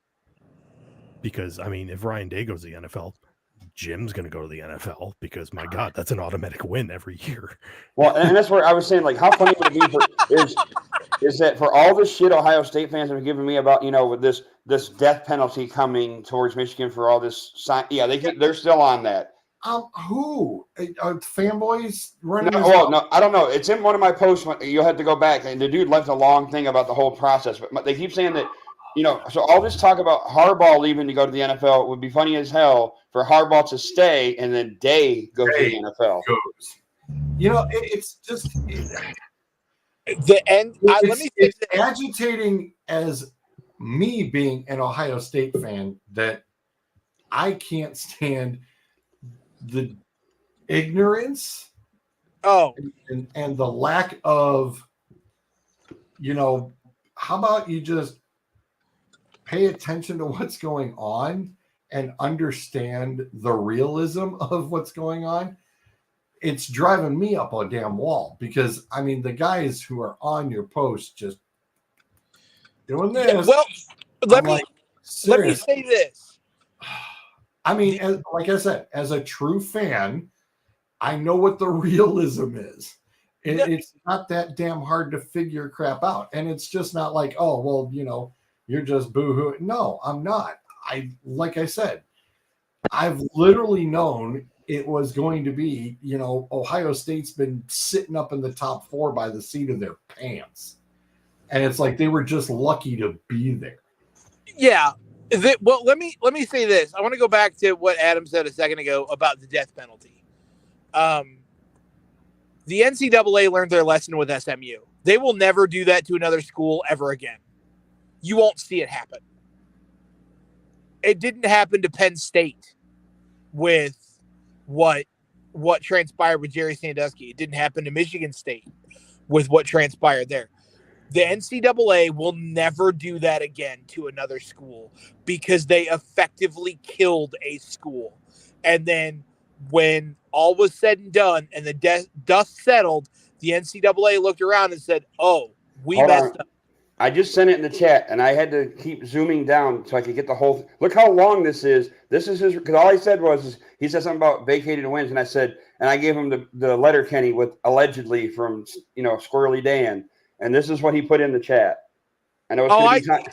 Because I mean, if Ryan Day goes to the NFL, Jim's going to go to the NFL because, my God, that's an automatic win every year. Well, and that's where I was saying, like, how funny would it be is that for all this shit Ohio State fans have been giving me about, with this death penalty coming towards Michigan for all this they're still on that. Who? Fanboys running? No, I don't know. It's in one of my posts. You'll have to go back, and the dude left a long thing about the whole process. But they keep saying that, so all this talk about Harbaugh leaving to go to the NFL would be funny as hell for Harbaugh to stay and then Day goes to the NFL. It's just the end. It's agitating as me being an Ohio State fan that I can't stand the ignorance and the lack of, how about you just pay attention to what's going on and understand the realism of what's going on. It's driving me up a damn wall because, I mean, the guys who are on your post just doing this. Well, let me say this. I mean, like I said, as a true fan, I know what the realism is. It's not that damn hard to figure crap out. And it's just not like, oh, well, you're just boo-hoo. No, I'm not. Like I said, I've literally known it was going to be, Ohio State's been sitting up in the top 4 by the seat of their pants. And it's like they were just lucky to be there. Yeah. Well, let me say this. I want to go back to what Adam said a second ago about the death penalty. The NCAA learned their lesson with SMU. They will never do that to another school ever again. You won't see it happen. It didn't happen to Penn State with what transpired with Jerry Sandusky. It didn't happen to Michigan State with what transpired there. The NCAA will never do that again to another school because they effectively killed a school. And then when all was said and done and the dust settled, the NCAA looked around and said, "Oh, we messed up." I just sent it in the chat, and I had to keep zooming down so I could get the whole. Look how long this is. This is his, because all he said was he said something about vacated wins, and I said, and I gave him the letter Kenny with allegedly from Squirrely Dan, and this is what he put in the chat. I know it's going to be time.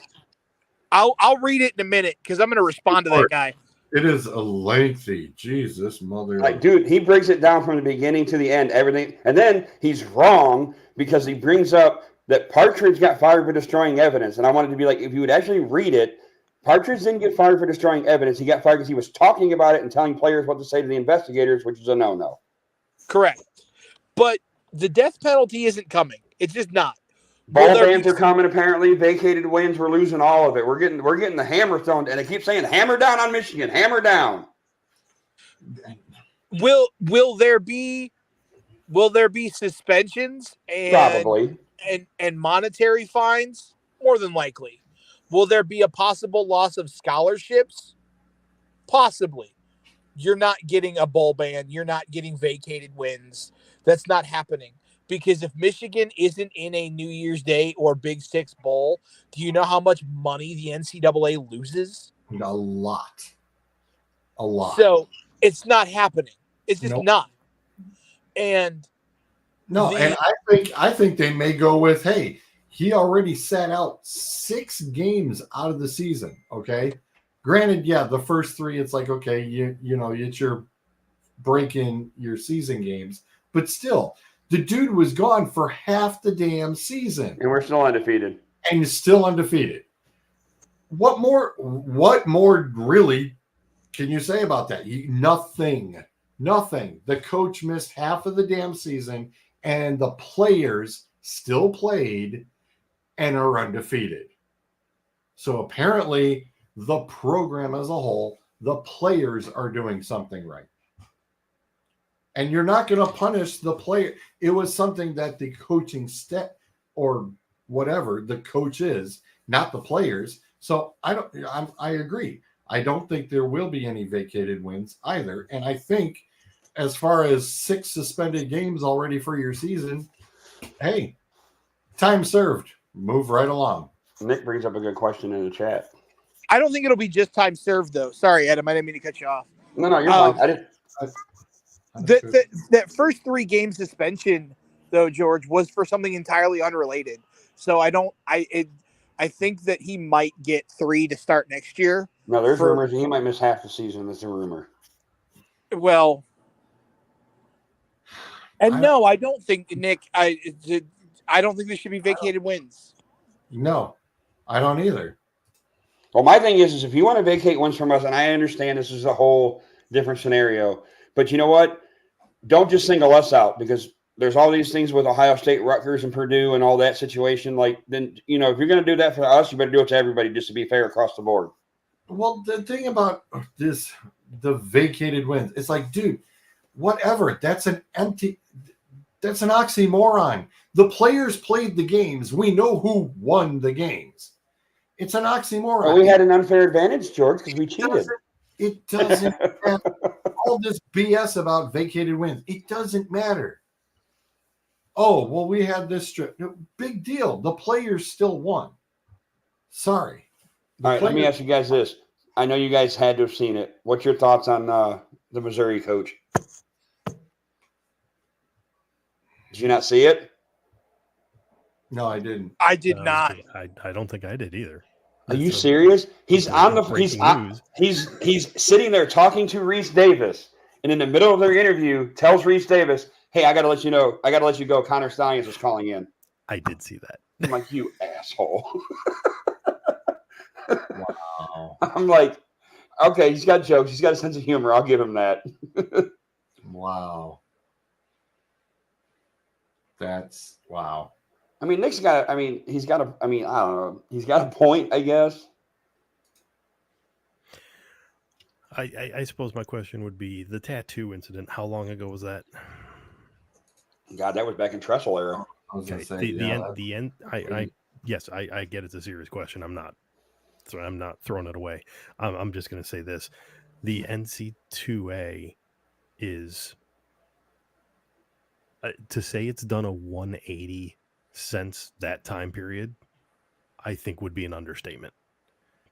I'll read it in a minute because I'm going to respond to that guy. It is a lengthy, Jesus mother. Like, dude, he breaks it down from the beginning to the end, everything, and then he's wrong because he brings up that Partridge got fired for destroying evidence. And I wanted to be like, if you would actually read it, Partridge didn't get fired for destroying evidence. He got fired because he was talking about it and telling players what to say to the investigators, which is a no-no. Correct. But the death penalty isn't coming. It's just not. Bowl bans are coming, apparently. Vacated wins. We're losing all of it. We're getting the hammer thrown. And they keep saying, hammer down on Michigan. Hammer down. Will there be suspensions and probably and monetary fines? More than likely. Will there be a possible loss of scholarships? Possibly. You're not getting a bowl ban. You're not getting vacated wins. That's not happening. Because if Michigan isn't in a New Year's Day or Big Six bowl, do you know how much money the NCAA loses? A lot. So it's not happening. It's just not. And I think they may go with, hey, he already sat out 6 games out of the season. Okay. Granted, the first 3, it's like, okay, it's your break in your season games, but still The dude was gone for half the damn season And we're still undefeated. and is still undefeated. What more really can you say about that? Nothing. The coach missed half of the damn season and the players still played and are undefeated. So apparently the program as a whole, the players are doing something right. And you're not going to punish the player. It was something that the coaching staff or whatever the coach is, not the players. So I agree. I don't think there will be any vacated wins either. And I think as far as 6 suspended games already for your season, hey, time served. Move right along. Nick brings up a good question in the chat. I don't think it'll be just time served, though. Sorry, Adam. I didn't mean to cut you off. No, you're fine. I didn't. That first 3 game suspension, though, George, was for something entirely unrelated. So I think that he might get 3 to start next year. No, there's rumors he might miss half the season. That's a rumor. Well, and I don't think, Nick, I don't think there should be vacated wins. No, I don't either. Well, my thing is if you want to vacate wins from us, and I understand this is a whole different scenario, but you know what? Don't just single us out, because there's all these things with Ohio State, Rutgers, and Purdue and all that situation. Like, then, if you're going to do that for us, you better do it to everybody just to be fair across the board. Well, the thing about the vacated wins, it's like, dude, whatever. That's an oxymoron. The players played the games. We know who won the games. It's an oxymoron. Well, we had an unfair advantage, George, because we cheated. It doesn't have all this BS about vacated wins. It doesn't matter. Oh, well, we had this strip. Big deal. The players still won. Sorry. All right, let me ask you guys this. I know you guys had to have seen it. What's your thoughts on the Missouri coach? Did you not see it? No, I didn't. I did not. I don't think I did either. Are you serious? He's on the he's sitting there talking to Reese Davis, and in the middle of their interview, tells Reese Davis, "Hey, I got to let you know. I got to let you go. Connor Stallions is calling in." I did see that. I'm like, you asshole. Wow. I'm like, okay, he's got jokes. He's got a sense of humor. I'll give him that. Wow. That's wow. I mean, Nick's got. I mean, he's got a. I mean, I don't know. He's got a point, I guess. I suppose my question would be the tattoo incident. How long ago was that? God, that was back in Tressel era. I was Okay. gonna say, The end. Yes, I get it's a serious question. I'm not throwing it away. I'm just going to say this: the NC2A is to say it's done a 180 since that time period, I think would be an understatement.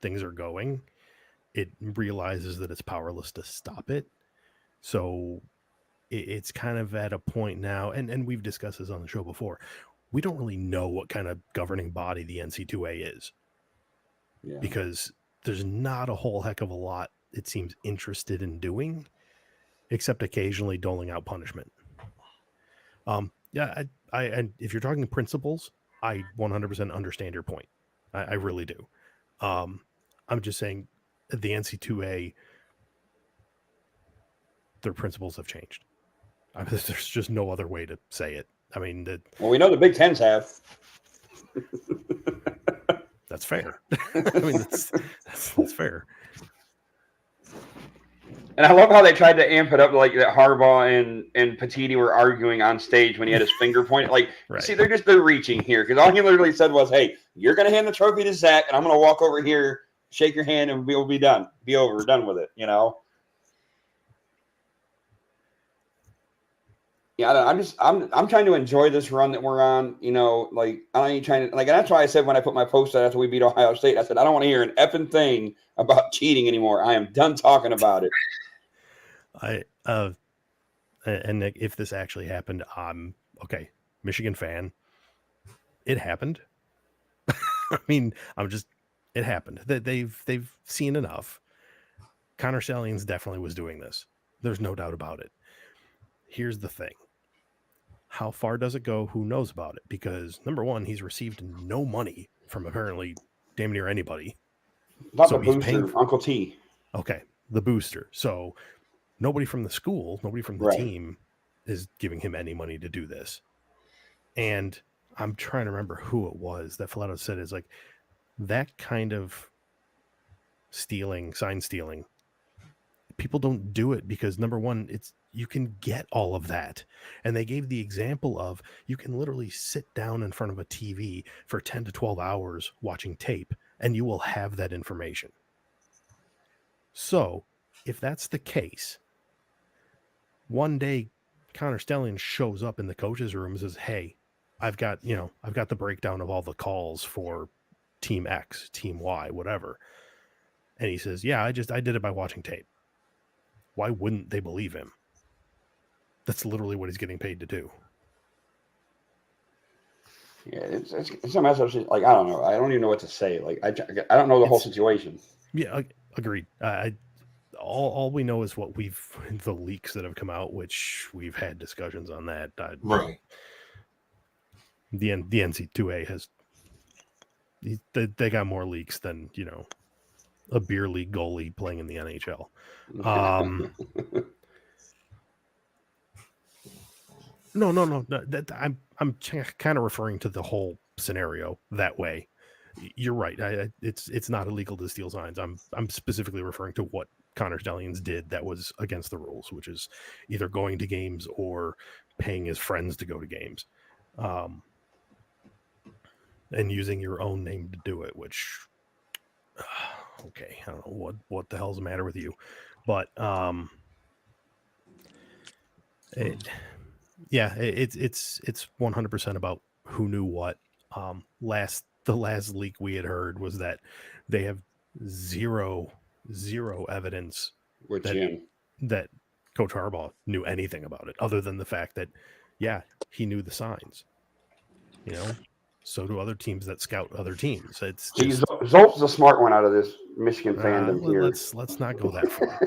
Things are going. It realizes that it's powerless to stop it. So it's kind of at a point now, and we've discussed this on the show before, we don't really know what kind of governing body the NC2A is. Yeah. Because there's not a whole heck of a lot, it seems, interested in doing, except occasionally doling out punishment. Yeah, I if you're talking principles, I 100% understand your point. I really do. I'm just saying the NC2A, their principles have changed. There's just no other way to say it. I mean, well, we know the Big Tens have. That's fair. I mean, that's fair. And I love how they tried to amp it up, like that Harbaugh and Petiti were arguing on stage when he had his finger pointed. Like, right. See, they're reaching here, because all he literally said was, "Hey, you're going to hand the trophy to Zach, and I'm going to walk over here, shake your hand, and we'll be done. Be over. We're done with it." You know. Yeah, I'm trying to enjoy this run that we're on. You know, like I ain't trying to, like, and that's why I said when I put my post out after we beat Ohio State, I said I don't want to hear an effing thing about cheating anymore. I am done talking about it. And if this actually happened, okay, Michigan fan. It happened. I mean, it happened. They've seen enough. Connor Stallions definitely was doing this. There's no doubt about it. Here's the thing. How far does it go? Who knows about it? Because number one, he's received no money from apparently damn near anybody. Not So the he's booster, paying for, Uncle T. okay, the booster. So nobody from the school, nobody from the Right. team is giving him any money to do this. And I'm trying to remember who it was that flat out said is like that kind of stealing, sign stealing. People don't do it because number one, it's you can get all of that. And they gave the example of you can literally sit down in front of a TV for 10 to 12 hours watching tape and you will have that information. So if that's the case, one day Connor Stellian shows up in the coach's room and says, hey, I've got the breakdown of all the calls for team X, team Y, whatever. And he says, yeah, I did it by watching tape. Why wouldn't they believe him? That's literally what he's getting paid to do. Yeah, it's a mess up. Like, I don't know. I don't even know what to say. Like, I don't know the whole situation. Yeah, agreed. All we know is the leaks that have come out, which we've had discussions on that. Right. The NC2A has they got more leaks than a beer league goalie playing in the NHL. No. I'm kind of referring to the whole scenario that way. You're right. It's not illegal to steal signs. I'm specifically referring to what Connor Stellians did that was against the rules, which is either going to games or paying his friends to go to games, and using your own name to do it. Which, okay, I don't know what the hell's the matter with you, but it's 100% about who knew what. The last leak we had heard was that they have zero evidence that Coach Harbaugh knew anything about it, other than the fact that, yeah, he knew the signs. So do other teams that scout other teams. It's just, Zolt's the smart one out of this Michigan fandom here. Let's not go that far.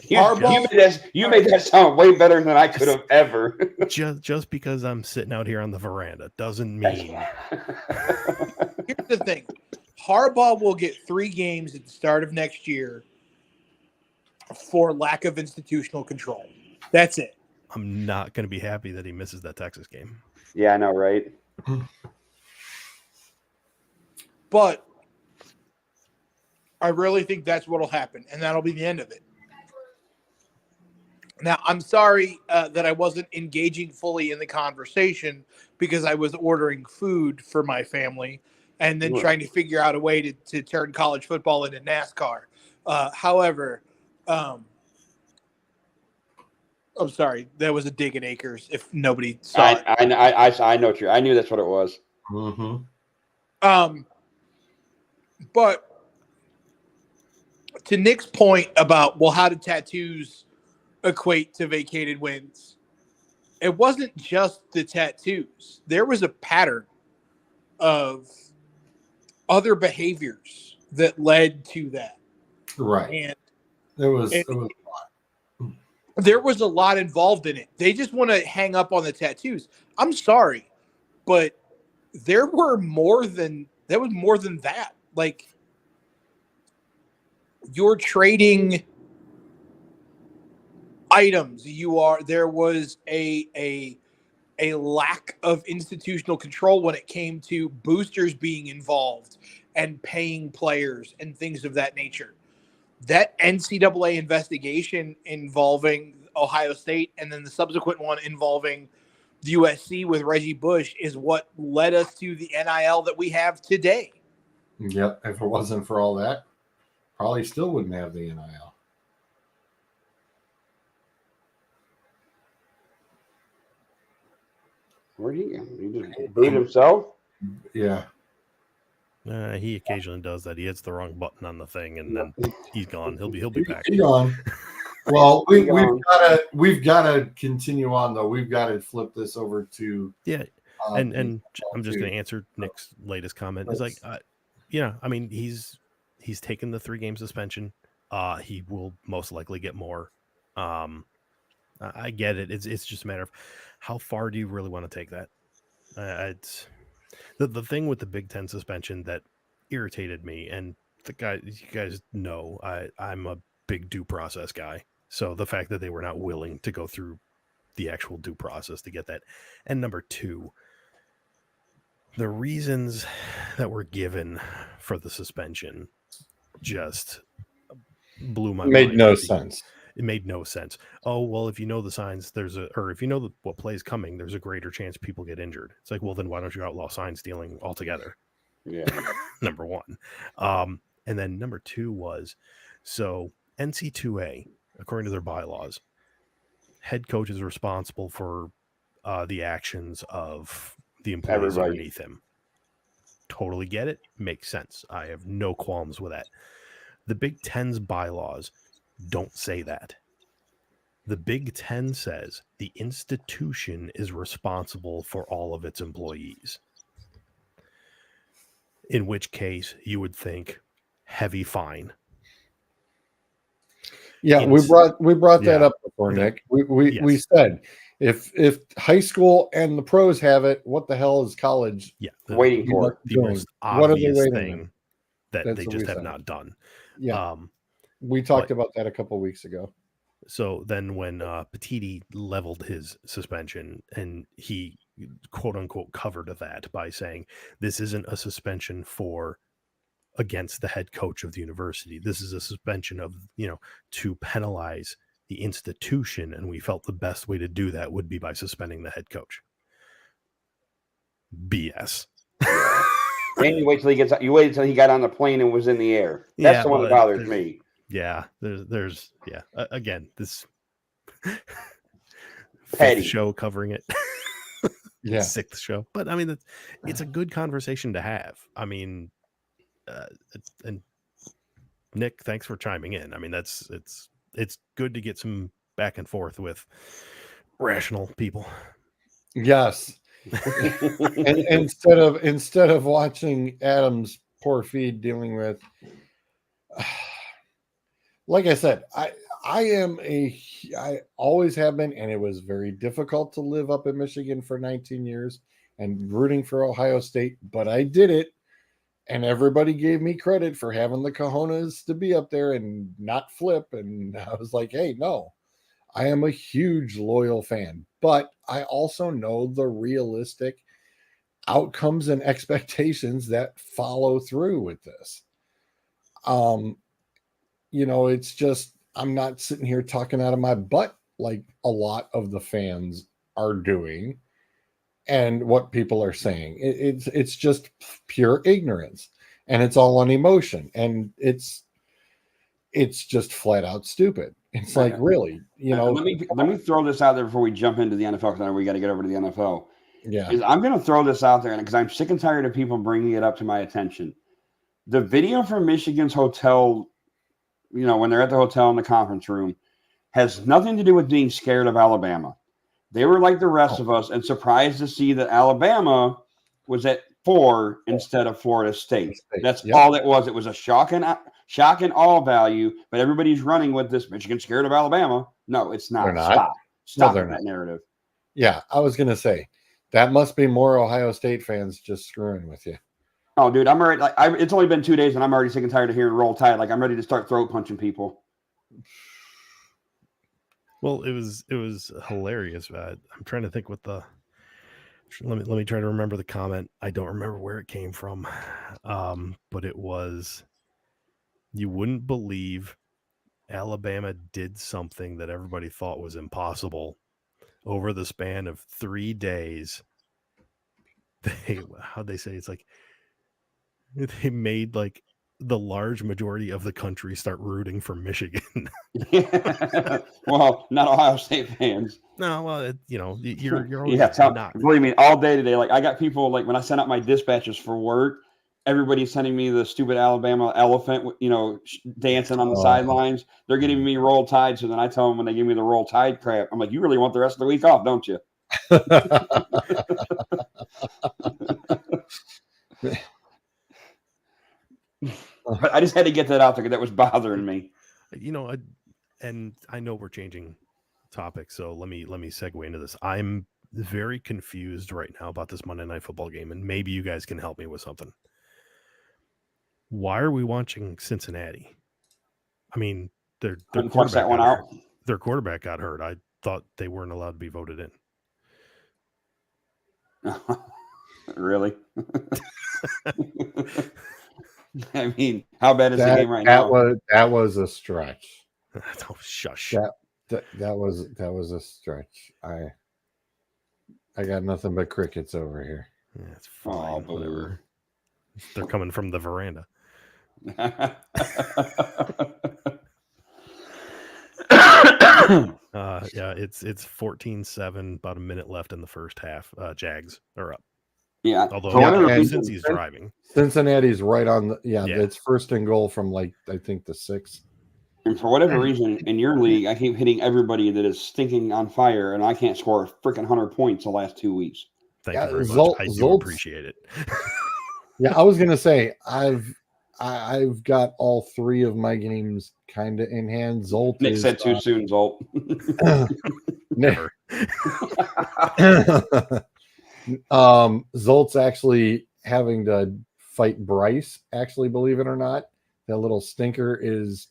You made that sound way better than I could have ever. just because I'm sitting out here on the veranda doesn't mean. Here's the thing. Harbaugh will get 3 games at the start of next year for lack of institutional control. That's it. I'm not going to be happy that he misses that Texas game. Yeah, I know, right? But I really think that's what will happen, and that'll be the end of it. Now, I'm sorry that I wasn't engaging fully in the conversation because I was ordering food for my family and then trying to figure out a way to turn college football into NASCAR. However, I'm sorry, that was a dig in acres if nobody saw it. I know I knew that's what it was. Mm-hmm. But to Nick's point about, well, how did tattoos equate to vacated wins? It wasn't just the tattoos. There was a pattern of other behaviors that led to that. Right. And it was there was a lot involved in it. They just want to hang up on the tattoos. I'm sorry, but there was more than that. Like, you're trading items. There was a lack of institutional control when it came to boosters being involved and paying players and things of that nature. That NCAA investigation involving Ohio State and then the subsequent one involving the USC with Reggie Bush is what led us to the NIL that we have today. Yep. If it wasn't for all that, probably still wouldn't have the NIL. Where'd he go? He just booed himself? Yeah. He occasionally does that. He hits the wrong button on the thing, and then he's gone. He'll be back. He's gone. Well, we've got to continue on though. We've got to flip this over to and I'm just going to answer Nick's latest comment. It's like, I mean, he's taken the 3-game suspension. He will most likely get more. I get it. It's just a matter of how far do you really want to take that? It's the thing with the Big Ten suspension that irritated me, and you guys know I'm a big due process guy. So the fact that they were not willing to go through the actual due process to get that, and number two, the reasons that were given for the suspension just blew my mind. Made no sense. It made no sense. Oh, well, if you know the signs, if you know what play is coming, there's a greater chance people get injured. It's like, well, then why don't you outlaw sign stealing altogether? Yeah. Number one. And then number two was, so NC2A, according to their bylaws, head coach is responsible for the actions of the employees underneath him. Totally get it. Makes sense. I have no qualms with that. The Big Ten's bylaws don't say that. The Big Ten says the institution is responsible for all of its employees. In which case, you would think heavy fine. Yeah, we brought that up before, Nick. We said if high school and the pros have it, what the hell is college? Yeah, waiting for the most obvious thing that they just have not done. Yeah, we talked about that a couple of weeks ago. So then when Petiti leveled his suspension, and he quote unquote covered that by saying this isn't a suspension against the head coach of the university. This is a suspension of, to penalize the institution. And we felt the best way to do that would be by suspending the head coach. BS. And you wait till he got on the plane and was in the air. That's the one that bothers me. Yeah, there's again, this petty show covering it. Yeah, sixth show. But I mean, it's a good conversation to have. I mean, and Nick, thanks for chiming in. I mean, it's good to get some back and forth with rational people. Yes. And instead of watching Adam's poor feed dealing with, like I said, I always have been, and it was very difficult to live up in Michigan for 19 years and rooting for Ohio State, but I did it. And everybody gave me credit for having the cojones to be up there and not flip. And I was like, hey, no, I am a huge loyal fan, but I also know the realistic outcomes and expectations that follow through with this. It's just, I'm not sitting here talking out of my butt like a lot of the fans are doing and what people are saying. It's just pure ignorance, and it's all on emotion, and it's just flat out stupid. It's like, really, Let me throw this out there before we jump into the NFL, because I know we got to get over to the NFL. Yeah, I'm going to throw this out there because I'm sick and tired of people bringing it up to my attention. The video from Michigan's hotel, when they're at the hotel in the conference room, has nothing to do with being scared of Alabama. They were like the rest of us and surprised to see that Alabama was at 4 instead of Florida State. That's all it was. It was a shock and awe value, but everybody's running with this Michigan scared of Alabama. No, it's not. Stop that narrative. Yeah, I was going to say, that must be more Ohio State fans just screwing with you. Oh, dude, I'm already it's only been 2 days and I'm already sick and tired of hearing Roll Tide. Like, I'm ready to start throat punching people. Well, it was hilarious. I'm trying to think what let me try to remember the comment. I don't remember where it came from. But it was, you wouldn't believe Alabama did something that everybody thought was impossible over the span of 3 days. How'd they say? It's like they made like the large majority of the country start rooting for Michigan. Well, not Ohio State fans. No, well, you're always not. Believe me, all day today. Like, I got people, like, when I send out my dispatches for work, everybody's sending me the stupid Alabama elephant, dancing on the sidelines. They're getting me Roll Tide. So then I tell them, when they give me the Roll Tide crap, I'm like, you really want the rest of the week off, don't you? But I just had to get that out there because that was bothering me. And I know we're changing topic. So let me segue into this. I'm very confused right now about this Monday Night Football game, and maybe you guys can help me with something. Why are we watching Cincinnati? I mean, their quarterback got hurt. Their quarterback got hurt. I thought they weren't allowed to be voted in. Really? I mean, how bad is the game right now? That was a stretch. Oh, shush. That was a stretch. I got nothing but crickets over here. Yeah, it's fine. Oh, whatever. They're coming from the veranda. Yeah, it's 14-7, about a minute left in the first half. Jags are up. Yeah. Although since he's driving. Cincinnati's right on the it's first and goal from I think the 6. And for whatever reason, in your league, I keep hitting everybody that is stinking on fire, and I can't score a freaking 100 points the last 2 weeks. Thank you very much. I do appreciate it. Yeah, I was gonna say I've got all 3 of my games kind of in hand. Zolt Nick said too soon, Zolt. Never. Zolt's actually having to fight Bryce. Actually, believe it or not, that little stinker is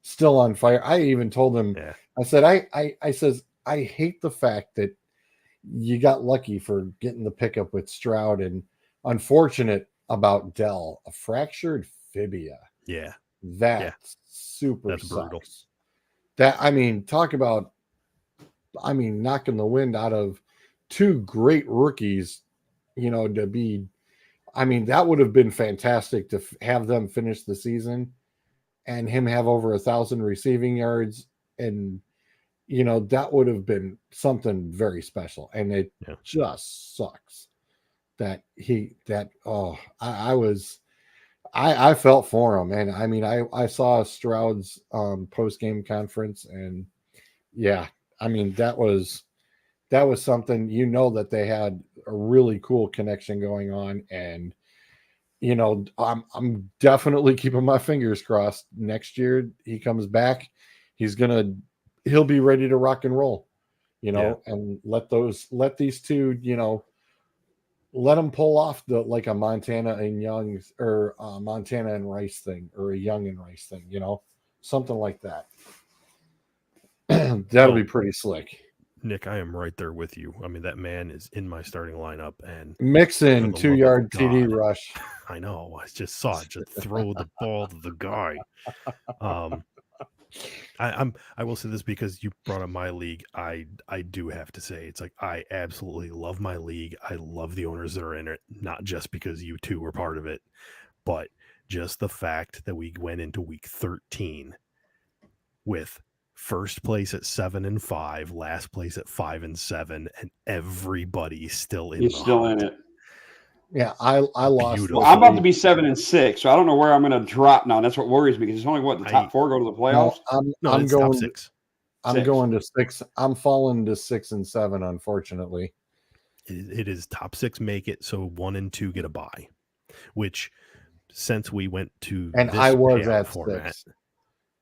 still on fire. I even told him. Yeah. I said I hate the fact that you got lucky for getting the pickup with Stroud, and unfortunate about Dell, a fractured fibia. Yeah. That's super That's brutal. That, I mean, talk about, knocking the wind out of 2 great rookies, to be, that would have been fantastic to have them finish the season and him have over 1,000 receiving yards. And, that would have been something very special. And it just sucks that I felt for him. And I saw Stroud's post-game conference, and that was something, that they had a really cool connection going on. And, I'm definitely keeping my fingers crossed. Next year he comes back, he'll be ready to rock and roll, and let these 2, let them pull off like a Montana and Young, or Montana and Rice thing, or a Young and Rice thing, something like that. That'll be pretty slick. Nick, I am right there with you. That man is in my starting lineup, and Mixon 2-yard TD rush. I know. I just saw it. Just throw the ball to the guy. I will say this because you brought up my league. I do have to say, it's like, I absolutely love my league. I love the owners that are in it, not just because you 2 were part of it, but just the fact that we went into week 13 with first place at 7-5, last place at 5-7, and everybody's still in. He's still in it. Yeah, I lost. Well, I'm about to be 7-6, so I don't know where I'm going to drop now. And that's what worries me, because it's only the top 4 go to the playoffs. I'm going top 6. I'm going to 6. I'm falling to 6 and 7, unfortunately. It is top 6 make it, so 1 and 2 get a bye. Which, since we went to I was at format, 6.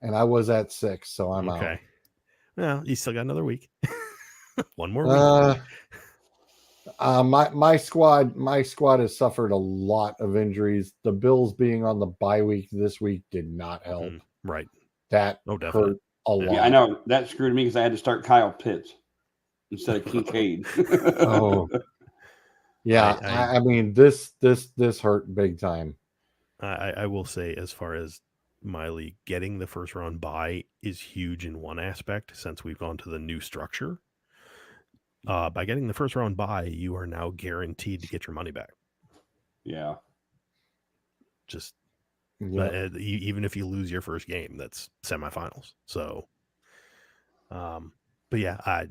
And I was at 6, so I'm out. Okay. Well, you still got another week. One more week. My squad has suffered a lot of injuries. The Bills being on the bye week this week did not help. Right. That hurt a lot. Yeah, I know. That screwed me because I had to start Kyle Pitts instead of Kincaid. Oh. Yeah, this hurt big time. I will say, as far as my league, getting the first round bye is huge in one aspect, since we've gone to the new structure. By getting the first round bye, you are now guaranteed to get your money back. Yeah. Just even if you lose your first game, that's semifinals. So, but yeah, I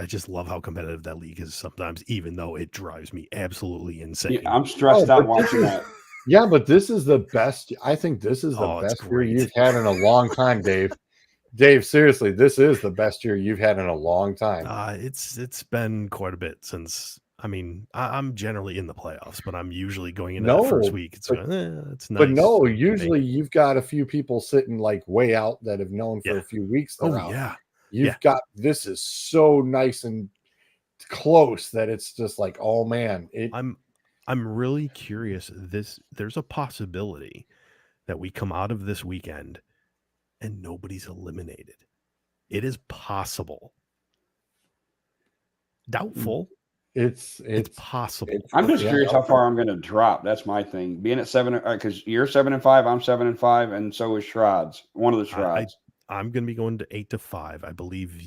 just love how competitive that league is sometimes, even though it drives me absolutely insane. Yeah, I'm stressed out watching that. Yeah, but this is the best. I think this is the best year you've had in a long time, Dave. Dave, seriously, this is the best year you've had in a long time. It's been quite a bit since. I'm generally in the playoffs, but I'm usually going into that first week. It's nice. But no, usually you've got a few people sitting like way out that have known for a few weeks. Oh, out. You've got this is so nice and close that it's just like, oh man. I'm really curious. There's a possibility that we come out of this weekend and nobody's eliminated. It is possible. Doubtful. It's possible. I'm just curious how far I'm going to drop. That's my thing. Being at 7, because you're 7-5, I'm 7-5, and so is Shrods. One of the Shrods. I'm going to be going to 8-5. I believe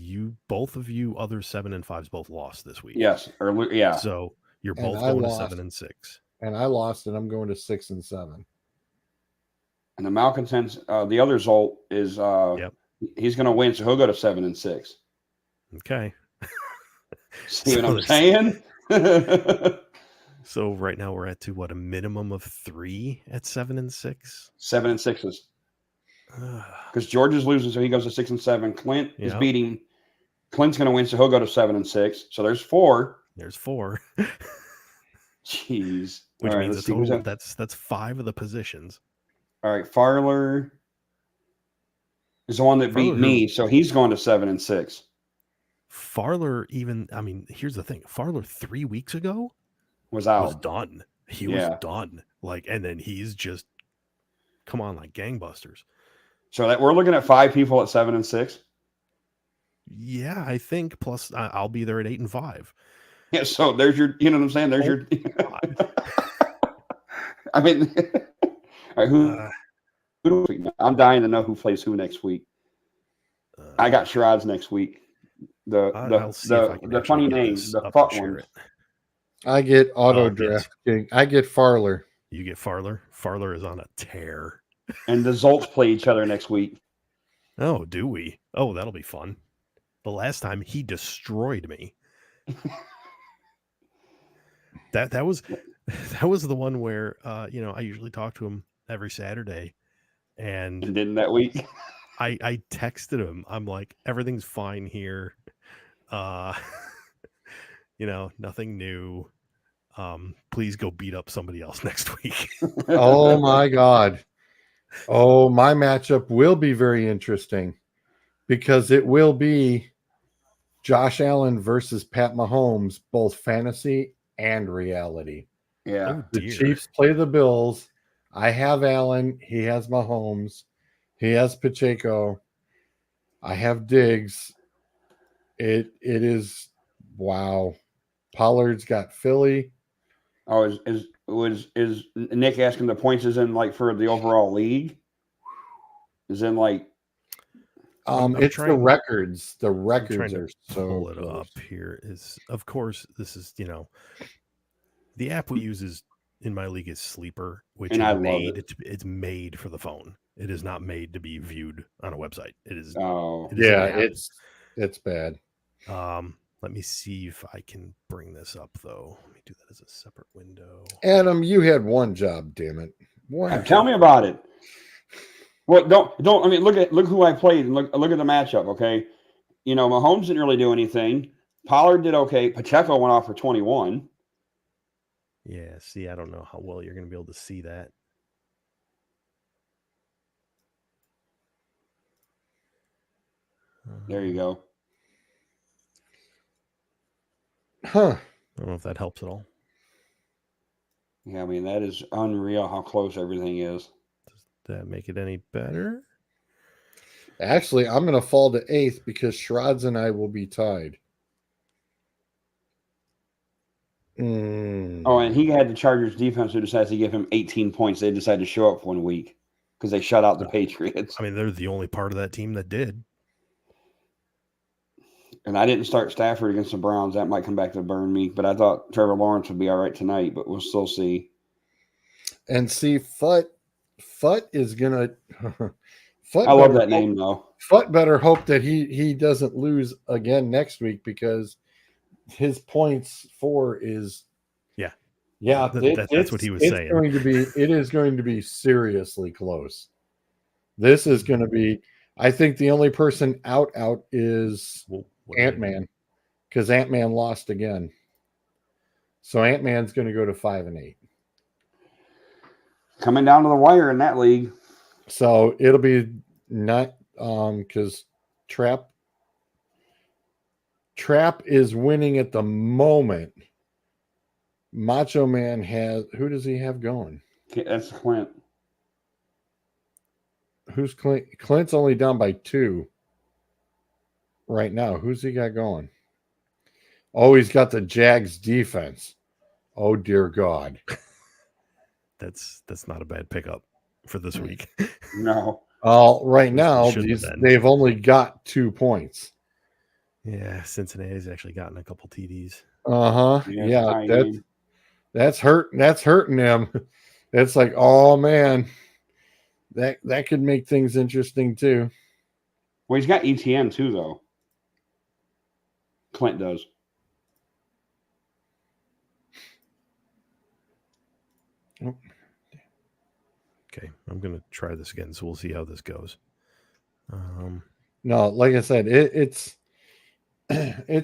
both of you other 7-5s both lost this week. Yes, yeah. So you're both going to 7-6. And I lost, and I'm going to 6-7. And the malcontents, the other Zolt is he's going to win, so he'll go to 7-6. Okay. See what I'm saying? So right now we're at a minimum of 3 at 7-6. 7-6 is because George is losing, so he goes to 6-7. Clint is beating. Clint's going to win, so he'll go to 7-6. So there's 4. There's 4. Jeez. Which means a total, that's 5 of the positions. All right, Farler is the one that beat me, so he's going to 7-6. Farler here's the thing. Farler 3 weeks ago was out. Was done. He was done. And then he's just come on like gangbusters. So that we're looking at 5 people at 7-6. Yeah, I think. Plus, I'll be there at 8-5. Yeah, so there's your. You know what I'm saying? There's your. I mean, all right, who I'm dying to know who plays who next week. I got Shrods next week. The funny name, the fuck one. I get auto drafting. I get Farler. You get Farler. Farler is on a tear. And the Zolts play each other next week. Oh, do we? Oh, that'll be fun. The last time he destroyed me. that was the one where I usually talk to him every Saturday, and didn't that week. I texted him. I'm like, everything's fine here. Nothing new. Please go beat up somebody else next week. Oh my God. Oh, my matchup will be very interesting because it will be Josh Allen versus Pat Mahomes, both fantasy and reality. Yeah. The Chiefs play the Bills. I have Allen. He has Mahomes. He has Pacheco. I have Diggs. It is wow. Pollard's got Philly. Oh, is Nick asking the points is in like for the overall league? Is in like it's the records. The records are so pull it up here. Is of course this is the app we use is in my league is Sleeper, which and is I love it. It's made for the phone. It is not made to be viewed on a website. It is. Oh, it's bad. Let me see if I can bring this up though. Let me do that as a separate window. Adam, you had one job, damn it. Tell me about it. Well, don't. I mean, look who I played and look at the matchup. Okay, Mahomes didn't really do anything. Pollard did okay. Pacheco went off for 21. Yeah. See, I don't know how well you're going to be able to see that. There you go. Huh. I don't know if that helps at all. Yeah, I mean, that is unreal how close everything is. Does that make it any better? Actually, I'm going to fall to 8th because Shrods and I will be tied. Oh, and he had the Chargers defense who decides to give him 18 points. They decided to show up 1 week because they shut out the Patriots. I mean, they're the only part of that team that did. And I didn't start Stafford against the Browns. That might come back to burn me. But I thought Trevor Lawrence would be all right tonight, but we'll still see. And see, Futt is going to... I love that name, though. Futt better hope that he doesn't lose again next week because his points for is... Yeah, that's what he was saying. It is going to be seriously close. This is going to be... I think the only person out is Ant-Man because Ant-Man lost again. So Ant-Man's going to go to 5-8. Coming down to the wire in that league. So it'll be not because Trap Trap is winning at the moment. Macho Man has, who does he have going? Okay, that's Clint. Who's Clint? Clint's only down by 2 right now. Who's he got going? Oh, he's got the Jags defense. Oh dear God. That's not a bad pickup for this week. No. Right now they've only got 2 points. Yeah, Cincinnati's actually gotten a couple TDs. Yeah, that's hurting them. It's like, oh man, that could make things interesting too. Well, he's got ETN too, though. Clint does. Okay, I'm gonna try this again, so we'll see how this goes. No, like I said, it's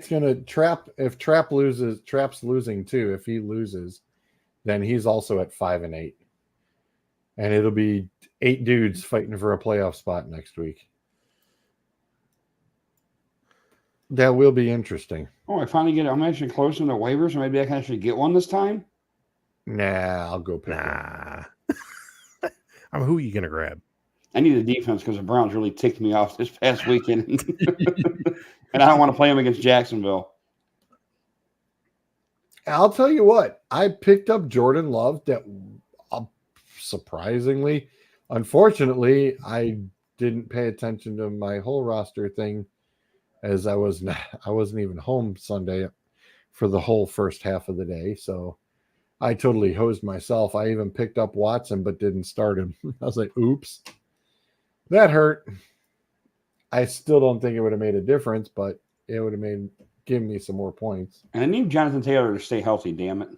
gonna Trap. If Trap loses, Trap's losing too. If he loses, then he's also at 5-8, and it'll be 8 dudes fighting for a playoff spot next week. That will be interesting. Oh, I'm actually close in the waivers, so maybe I can actually get one this time. Nah, I'll go pick one. Nah. I mean, who are you gonna grab? I need a defense because the Browns really ticked me off this past weekend, and I don't want to play them against Jacksonville. I'll tell you what, I picked up Jordan Love. That surprisingly, unfortunately, I didn't pay attention to my whole roster thing, as I wasn't even home Sunday for the whole first half of the day. So I totally hosed myself. I even picked up Watson, but didn't start him. I was like, oops, that hurt. I still don't think it would have made a difference, but it would have given me some more points. And I need Jonathan Taylor to stay healthy, damn it.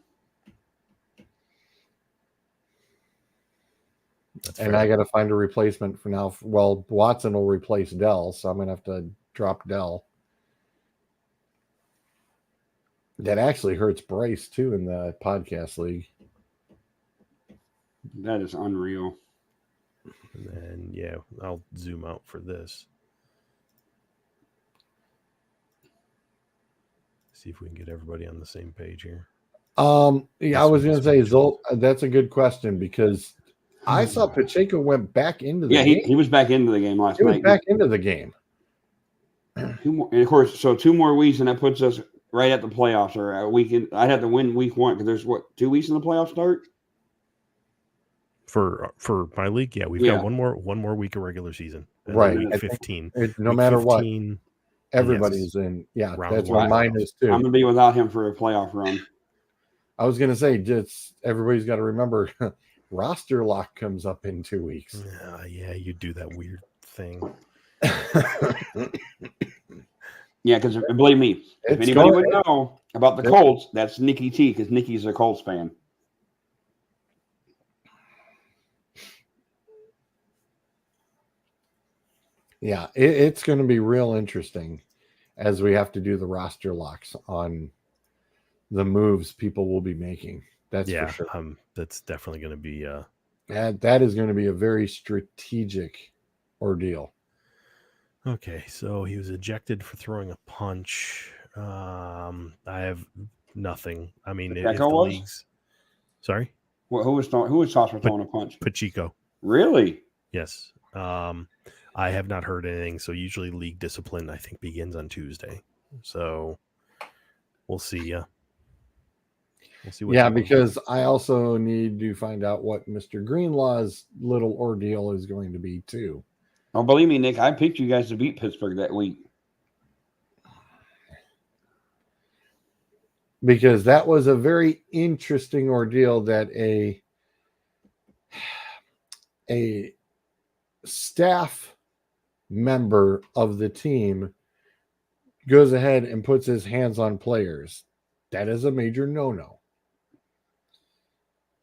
And I got to find a replacement for now. Well, Watson will replace Dell, so I'm going to have to drop Dell. That actually hurts Bryce, too, in the podcast league. That is unreal. And then, yeah, I'll zoom out for this. See if we can get everybody on the same page here. Yeah, I was going to say, Zolt, that's a good question because I saw Pacheco went back into the game. He was back into the game last night. He was back into the game. And of course, so 2 more weeks, and that puts us right at the playoffs or a weekend. I'd have to win week 1 because there's 2 weeks in the playoffs start. For my league, yeah, we've got one more week of regular season. Right, 15. No matter 15, what, everybody's in. Yeah, that's what mine is too. I'm gonna be without him for a playoff run. I was gonna say, just everybody's got to remember, roster lock comes up in 2 weeks. Yeah, you do that weird thing. Yeah, because believe me, if anybody would know about the Colts, that's Nikki T, because Nikki's a Colts fan. Yeah, it's going to be real interesting as we have to do the roster locks on the moves people will be making. That's for sure. That's definitely going to be. That is going to be a very strategic ordeal. Okay, so he was ejected for throwing a punch. I have nothing. I mean, if the league's... Sorry? Who was tossed for throwing a punch? Pacheco. Really? Yes. I have not heard anything. So usually league discipline, I think, begins on Tuesday. So we'll see. We'll see what because I also need to find out what Mr. Greenlaw's little ordeal is going to be too. Oh, believe me, Nick, I picked you guys to beat Pittsburgh that week. Because that was a very interesting ordeal that a staff member of the team goes ahead and puts his hands on players. That is a major no-no.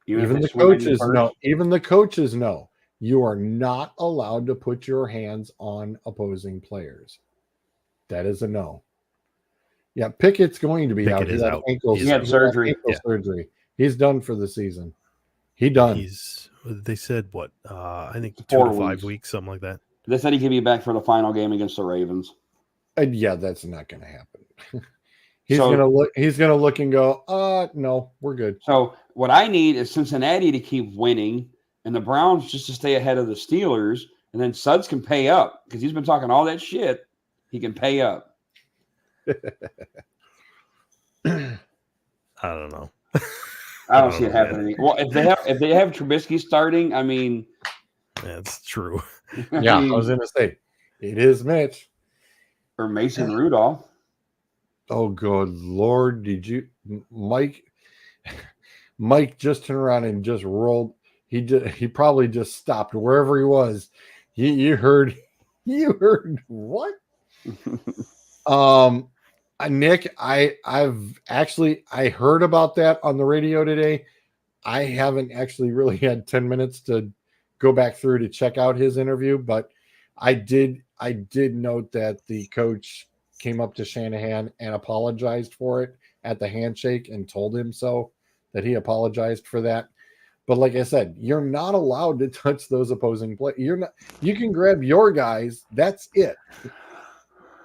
Even the coaches know. You are not allowed to put your hands on opposing players. That is a no. Yeah, Pickett's going to be out. He had surgery. Surgery. He's done for the season. Done. They said what? I think 2 to 5 weeks, something like that. They said he could be back for the final game against the Ravens. Yeah, that's not going to happen. He's So- gonna look. He's gonna look and go, no, we're good. So what I need is Cincinnati to keep winning and the Browns just to stay ahead of the Steelers, and then Suds can pay up because he's been talking all that shit. He can pay up. I don't know. I don't see it happening. Well, if they have Trubisky starting, I mean, that's true. Yeah, I was gonna say it is Mitch. Or Mason Rudolph. Oh, good Lord. Did you, Mike? Mike just turned around and just rolled. He probably just stopped wherever he was. You heard what? Nick, I've actually heard about that on the radio today. I haven't actually really had 10 minutes to go back through to check out his interview, but I did note that the coach came up to Shanahan and apologized for it at the handshake and told him so, that he apologized for that. But like I said, you're not allowed to touch those opposing players. You can grab your guys. That's it.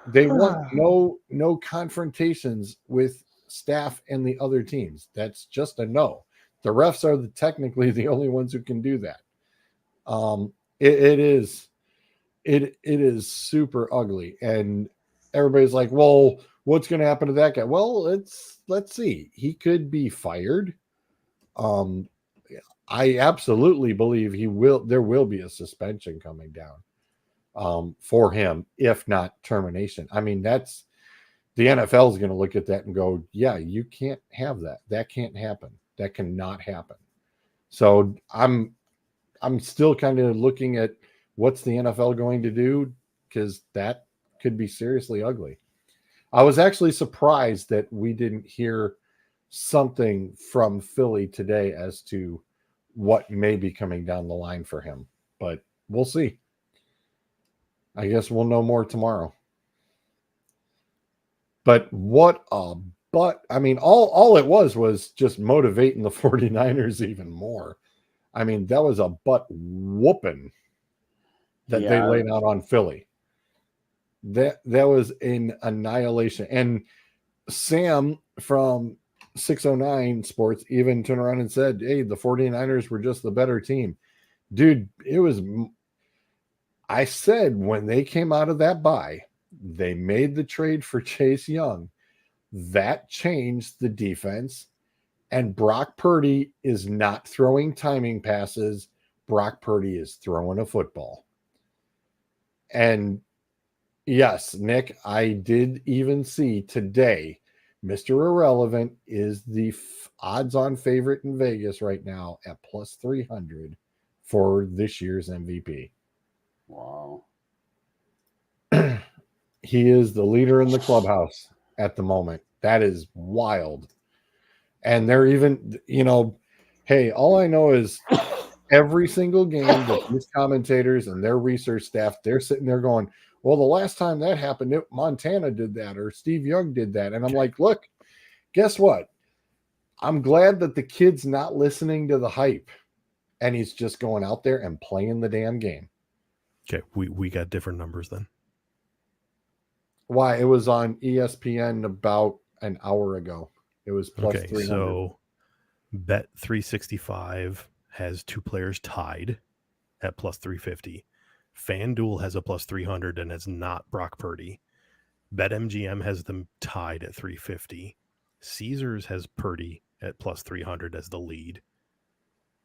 They want no confrontations with staff and the other teams. That's just a no. The refs are technically the only ones who can do that. It is super ugly, and everybody's like, well, what's going to happen to that guy? Well, let's see. He could be fired. I absolutely believe there will be a suspension coming down for him, if not termination. I mean, that's the NFL is going to look at that and go, yeah, you can't have that. That can't happen. That cannot happen. So I'm still kind of looking at what's the NFL going to do, because that could be seriously ugly. I was actually surprised that we didn't hear something from Philly today as to what may be coming down the line for him, but we'll see. I guess we'll know more tomorrow. But I mean, all it was just motivating the 49ers even more. I mean, that was a butt whooping that they laid out on Philly. That was an annihilation. And Sam from 609 Sports even turned around and said, hey, the 49ers were just the better team. Dude, I said when they came out of that bye, they made the trade for Chase Young. That changed the defense. And Brock Purdy is not throwing timing passes. Brock Purdy is throwing a football. And yes, Nick, I did even see today, Mr. Irrelevant is the odds-on favorite in Vegas right now at plus 300 for this year's MVP. Wow. He is the leader in the clubhouse at the moment. That is wild. And they're even, hey, all I know is every single game that these commentators and their research staff, they're sitting there going, well, the last time that happened, Montana did that or Steve Young did that. And I'm like, look, guess what? I'm glad that the kid's not listening to the hype and he's just going out there and playing the damn game. Okay, we got different numbers then. Why? It was on ESPN about an hour ago. It was plus 300. So Bet 365 has two players tied at plus 350. FanDuel has a plus 300 and it's not Brock Purdy. BetMGM has them tied at 350. Caesars has Purdy at plus 300 as the lead.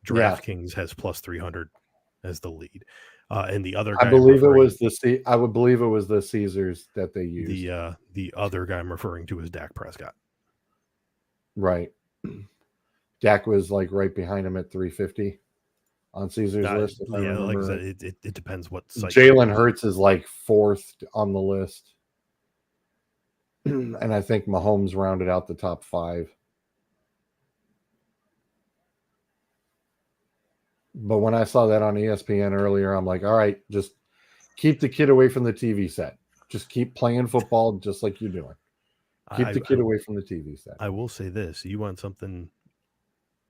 DraftKings has plus 300 as the lead. And the other guy I believe it was the Caesars that they used. The other guy I'm referring to is Dak Prescott. Right. Dak was like right behind him at 350 on Caesar's list. Yeah, like I said, it depends what site. Jalen Hurts is like fourth on the list. And I think Mahomes rounded out the top 5. But when I saw that on ESPN earlier, I'm like, all right, just keep the kid away from the TV set. Just keep playing football just like you're doing. Keep the kid away from the TV set. I will say this. You want something,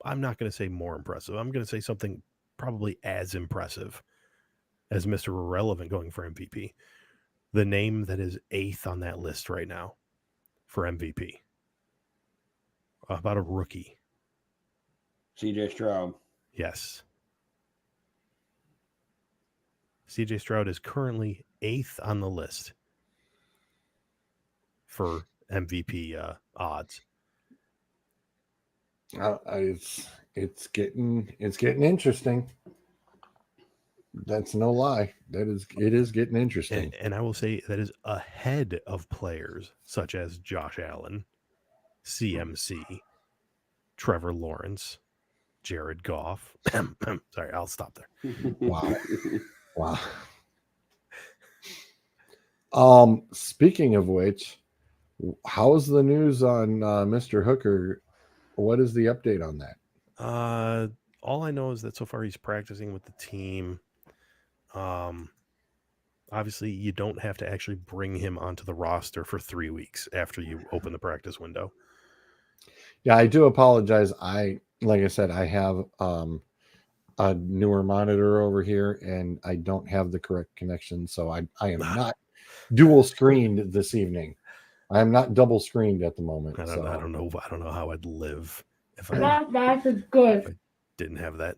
I'm not going to say more impressive. I'm going to say something probably as impressive as Mr. Irrelevant going for MVP. The name that is 8th on that list right now, for MVP? About a rookie? CJ Stroud. Yes. CJ Stroud is currently 8th on the list for MVP odds. It's getting interesting. That's no lie. It is getting interesting. And I will say that is ahead of players such as Josh Allen, CMC, Trevor Lawrence, Jared Goff. Sorry, I'll stop there. Wow. Speaking of which, how's the news on Mr. Hooker? What is the update on that? All I know is that so far he's practicing with the team. Obviously, you don't have to actually bring him onto the roster for 3 weeks after you open the practice window. Yeah, I do apologize. Like I said, I have a newer monitor over here, and I don't have the correct connection, so I am not dual screened this evening. I am not double screened at the moment. I don't know how I'd live if I didn't have that.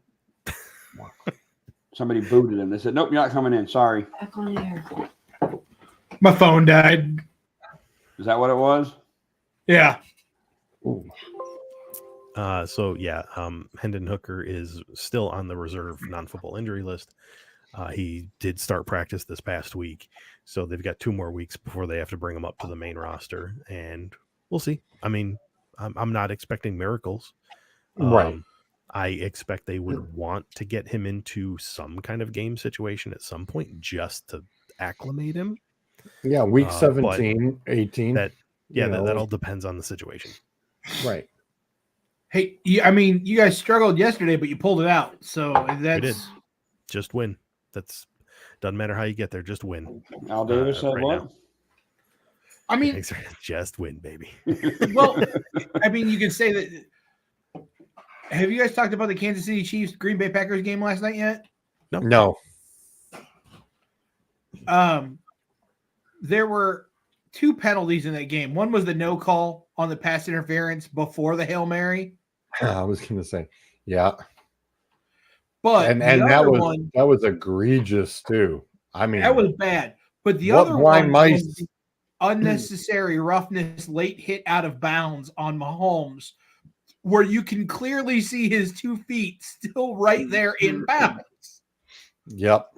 Somebody booted him. They said, "Nope, you're not coming in. Sorry." Back on air. My phone died. Is that what it was? Yeah. Hendon Hooker is still on the reserve non-football injury list. He did start practice this past week, so they've got 2 more weeks before they have to bring him up to the main roster, and we'll see. I mean, I'm not expecting miracles. Right. I expect they would want to get him into some kind of game situation at some point just to acclimate him. Yeah, week 17, 18. That all depends on the situation. Right. Hey, you guys struggled yesterday, but you pulled it out. So We did. that's Just win. That's doesn't matter how you get there. Just win. Al Davis said right what? now. I mean, just win, baby. well, I mean, you can say that. Have you guys talked about the Kansas City Chiefs Green Bay Packers game last night yet? No. There were 2 penalties in that game. One was the no call on the pass interference before the Hail Mary. I was going to say, yeah. But And the that other was one, that was egregious too. I mean, that was bad. But the what other blind one mice? was the unnecessary roughness late hit out of bounds on Mahomes, where you can clearly see his 2 feet still right there in bounds. Yep.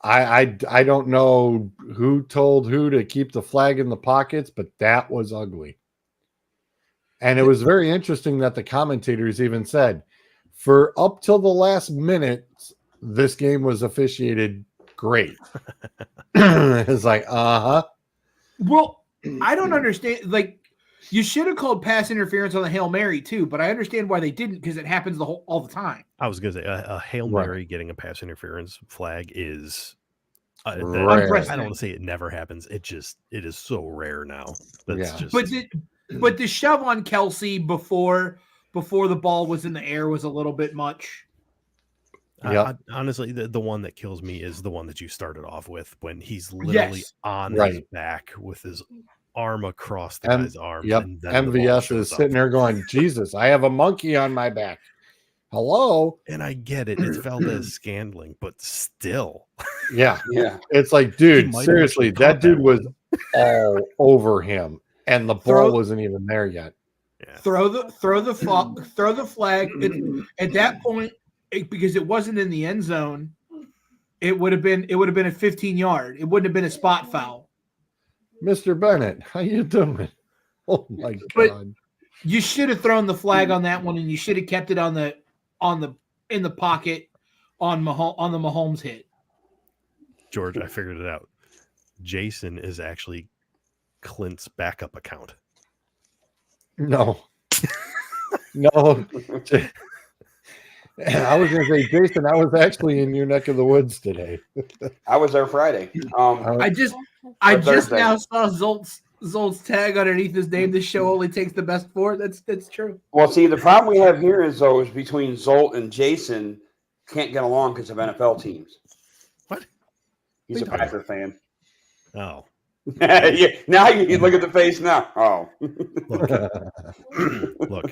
I don't know who told who to keep the flag in the pockets, but that was ugly. And it was very interesting that the commentators even said, for up till the last minute, this game was officiated great. It's like, Well, I don't understand. Like, you should have called pass interference on the Hail Mary too, but I understand why they didn't, because it happens all the time. I was going to say a Hail Right. Mary getting a pass interference flag is Rare. I don't want to say it never happens. It is so rare now. That's Yeah. just But the shove on Kelsey before the ball was in the air was a little bit much. Yep. Honestly, the one that kills me is the one that you started off with, when he's literally on his back with his arm across the guy's arms. Yep. And then the ball MVS shows is up. sitting there going, Jesus, I have a monkey on my back. Hello. And I get it. It's Valdez-Scantling, but still. Yeah. Yeah. It's like, He dude, might have seriously, actually that caught dude that was one. all over him, and the ball wasn't even there yet. Yeah. Throw the flag. At that point, because it wasn't in the end zone, it would have been a 15-yard. It wouldn't have been a spot foul. Mr. Bennett, how you doing? Oh my But- God. You should have thrown the flag on that one, and you should have kept it in the pocket on the Mahomes hit. Mm-hmm. George, I figured it out. Jason is actually Clint's backup account. No. No. I was going to say, Jason, I was actually in your neck of the woods today. I was there Friday. I just Thursday. now saw Zolt's tag underneath his name. This show only takes the best 4. That's true. Well, see, the problem we have here is between Zolt and Jason can't get along because of NFL teams. What? He's a Packer fan. Oh. Yeah, now you look at the face now. Oh, Look,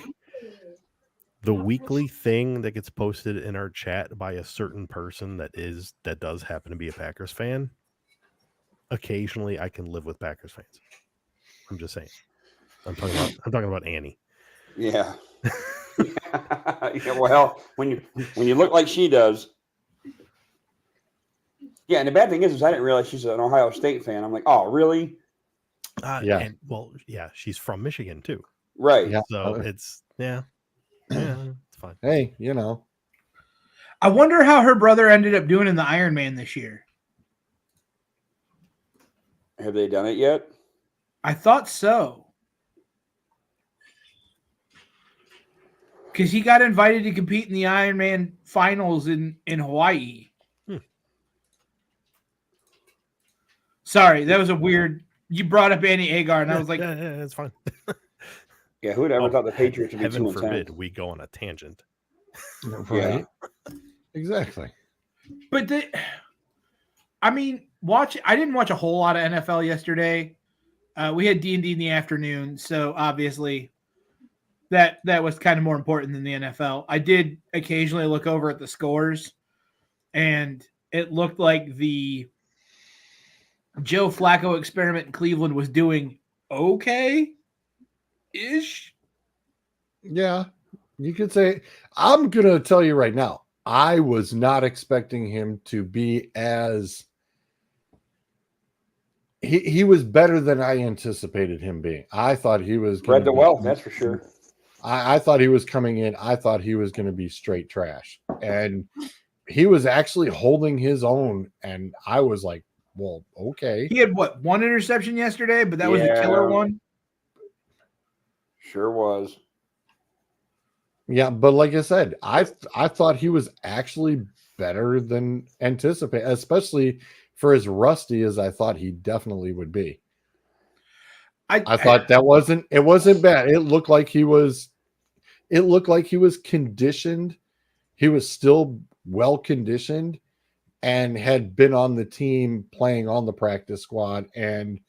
the weekly thing that gets posted in our chat by a certain person that does happen to be a Packers fan. Occasionally, I can live with Packers fans. I'm just saying. I'm talking about Annie. yeah. Yeah. Well, when you look like she does. Yeah, and the bad thing is I didn't realize she's an Ohio State fan. I'm like, oh, really? Yeah. And, she's from Michigan too. Right. Yeah. So it's it's fine. Hey, I wonder how her brother ended up doing in the Ironman this year. Have they done it yet? I thought so. Because he got invited to compete in the Ironman finals in Hawaii. Sorry, that was a weird. You brought up Annie Agar, and I was like, yeah, it's fine. Yeah, who'd ever thought the Patriots would be Heaven too forbid intense? we go on a tangent. right. Exactly. But I didn't watch a whole lot of NFL yesterday. We had D&D in the afternoon, so obviously that was kind of more important than the NFL. I did occasionally look over at the scores, and it looked like the Joe Flacco experiment in Cleveland was doing okay-ish. Yeah. You could say, I'm going to tell you right now, I was not expecting him to be as he was better than I anticipated him being. I thought he was Read the well, that's for sure. I thought he was coming in. I thought he was going to be straight trash. And he was actually holding his own. And I was like, well, okay. He had one interception yesterday, but that was the killer one. Sure was. Yeah, but like I said, I thought he was actually better than anticipated, especially for as rusty as I thought he definitely would be. I thought it wasn't bad. It looked like he was conditioned. He was still well conditioned and had been on the team playing on the practice squad and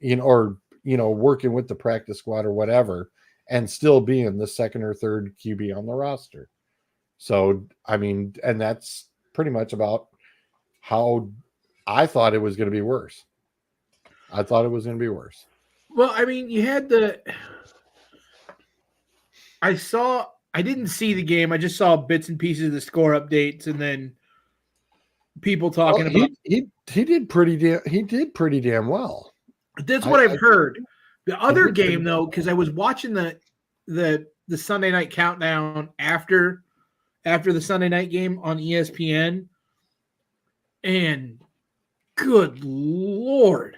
working with the practice squad or whatever, and still being the second or third QB on the roster. So, I mean, and that's pretty much about how I thought it was going to be worse. I thought it was going to be worse. Well, I mean, you had I didn't see the game. I just saw bits and pieces of the score updates and then people talking about he did pretty damn well. That's what I've heard. The other game, though, because I was watching the Sunday night countdown after the Sunday night game on ESPN, and good Lord,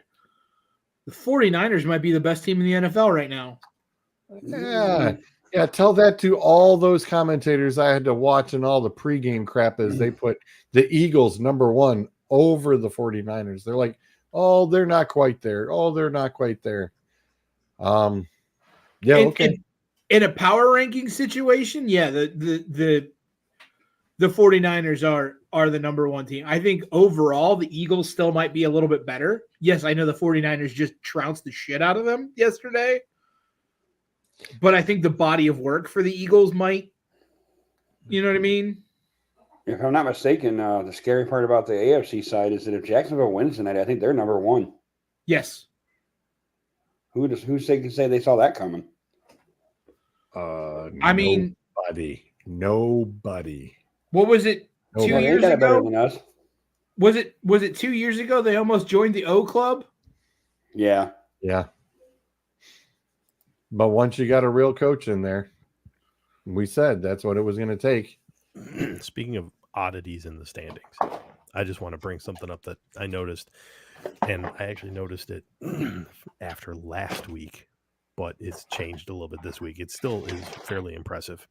the 49ers might be the best team in the NFL right now. Yeah, tell that to all those commentators I had to watch and all the pregame crap as they put the Eagles number one over the 49ers. They're like, oh, they're not quite there. Oh, they're not quite there. Okay. In a power ranking situation, yeah, the 49ers are the number one team. I think overall the Eagles still might be a little bit better. Yes, I know the 49ers just trounced the shit out of them yesterday. But I think the body of work for the Eagles might, you know what I mean? If I'm not mistaken, the scary part about the AFC side is that if Jacksonville wins tonight, I think they're number one. Yes. Who can say they saw that coming? I mean, nobody. What was it? 2 years ago? Better than us. Was it 2 years ago? They almost joined the O Club. Yeah. Yeah. But once you got a real coach in there, we said that's what it was going to take. Speaking of oddities in the standings, I just want to bring something up that I noticed, and I actually noticed it after last week, but it's changed a little bit this week. It still is fairly impressive.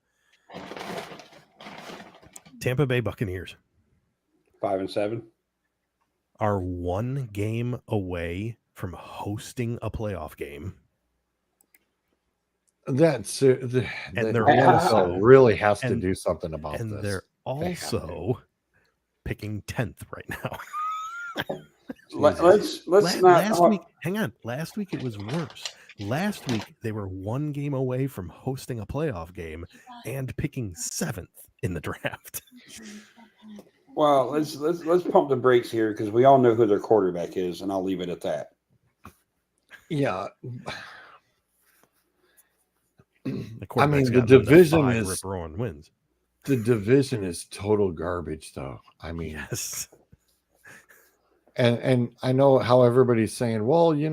Tampa Bay Buccaneers 5-7 are one game away from hosting a playoff game. That's the they're NFL really has to do something about and this. They're also picking 10th right now. Let's not. Last week, hang on. Last week it was worse. Last week they were one game away from hosting a playoff game and picking 7th in the draft. Well, let's pump the brakes here because we all know who their quarterback is, and I'll leave it at that. Yeah. I mean, the division is Rip Rowan wins. The division is total garbage, though. I mean, yes. And I know how everybody's saying, well, you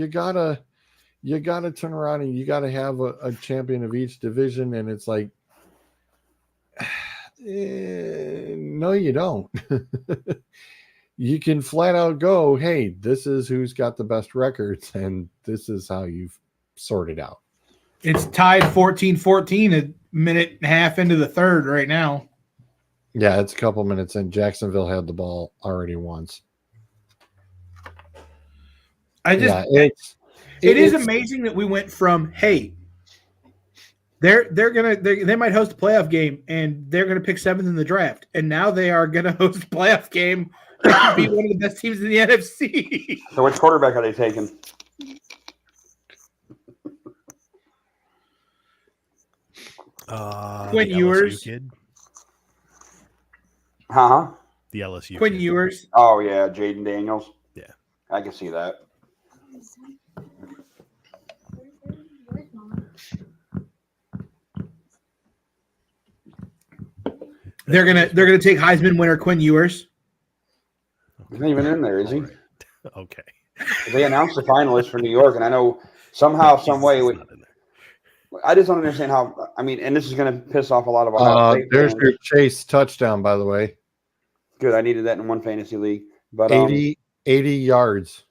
gotta turn around and you gotta have a champion of each division, and it's like, no, you don't. You can flat out go, hey, this is who's got the best records, and this is how you've sorted out. It's tied 14-14 a minute and a half into the third right now. Yeah, it's a couple minutes in. Jacksonville had the ball already once. It is amazing that we went from, hey, they might host a playoff game and they're gonna pick 7th in the draft, and now they are gonna host a playoff game and be one of the best teams in the NFC. So which quarterback are they taking? Quinn Ewers. Kid. Huh? The LSU Quinn kid. Ewers. Oh yeah, Jaden Daniels. Yeah, I can see that. They're gonna take Heisman winner Quinn Ewers. He's not even in there, is he? Right. Okay. They announced the finalists for New York, and I know somehow, some way, I just don't understand how. I mean, and this is going to piss off a lot of Ohio State there's fans. your Chase touchdown, by the way. Good, I needed that in one fantasy league. But 80 yards.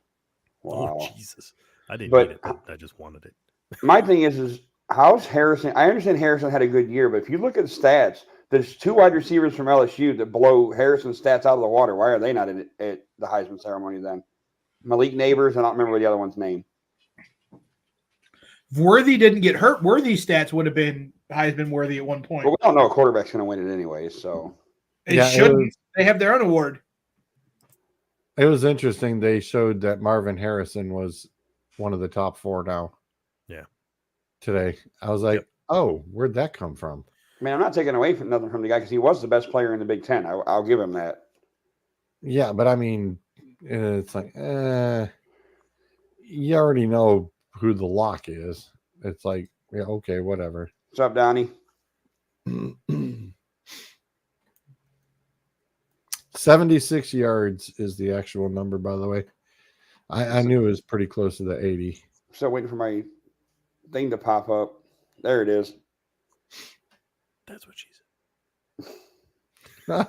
Wow. Oh, Jesus. I didn't need it, but I just wanted it. My thing is how's Harrison? I understand Harrison had a good year, but if you look at the stats, there's 2 wide receivers from LSU that blow Harrison's stats out of the water. Why are they not at the Heisman ceremony then? Malik Neighbors, I don't remember the other one's name. If Worthy didn't get hurt, Worthy's stats would have been Heisman worthy at one point. But we don't know a quarterback's going to win it anyways, so. They shouldn't. They have their own award. It was interesting. They showed that Marvin Harrison was one of the top 4 now. Yeah. Today. I was like, oh, where'd that come from? I mean, I'm not taking away from nothing from the guy because he was the best player in the Big Ten. I'll give him that. Yeah, but I mean, it's like, you already know who the lock is. It's like, yeah, okay, whatever. What's up, Donnie? 76 yards is the actual number, by the way. I knew it was pretty close to the 80. Still waiting for my thing to pop up. There it is. That's what she said.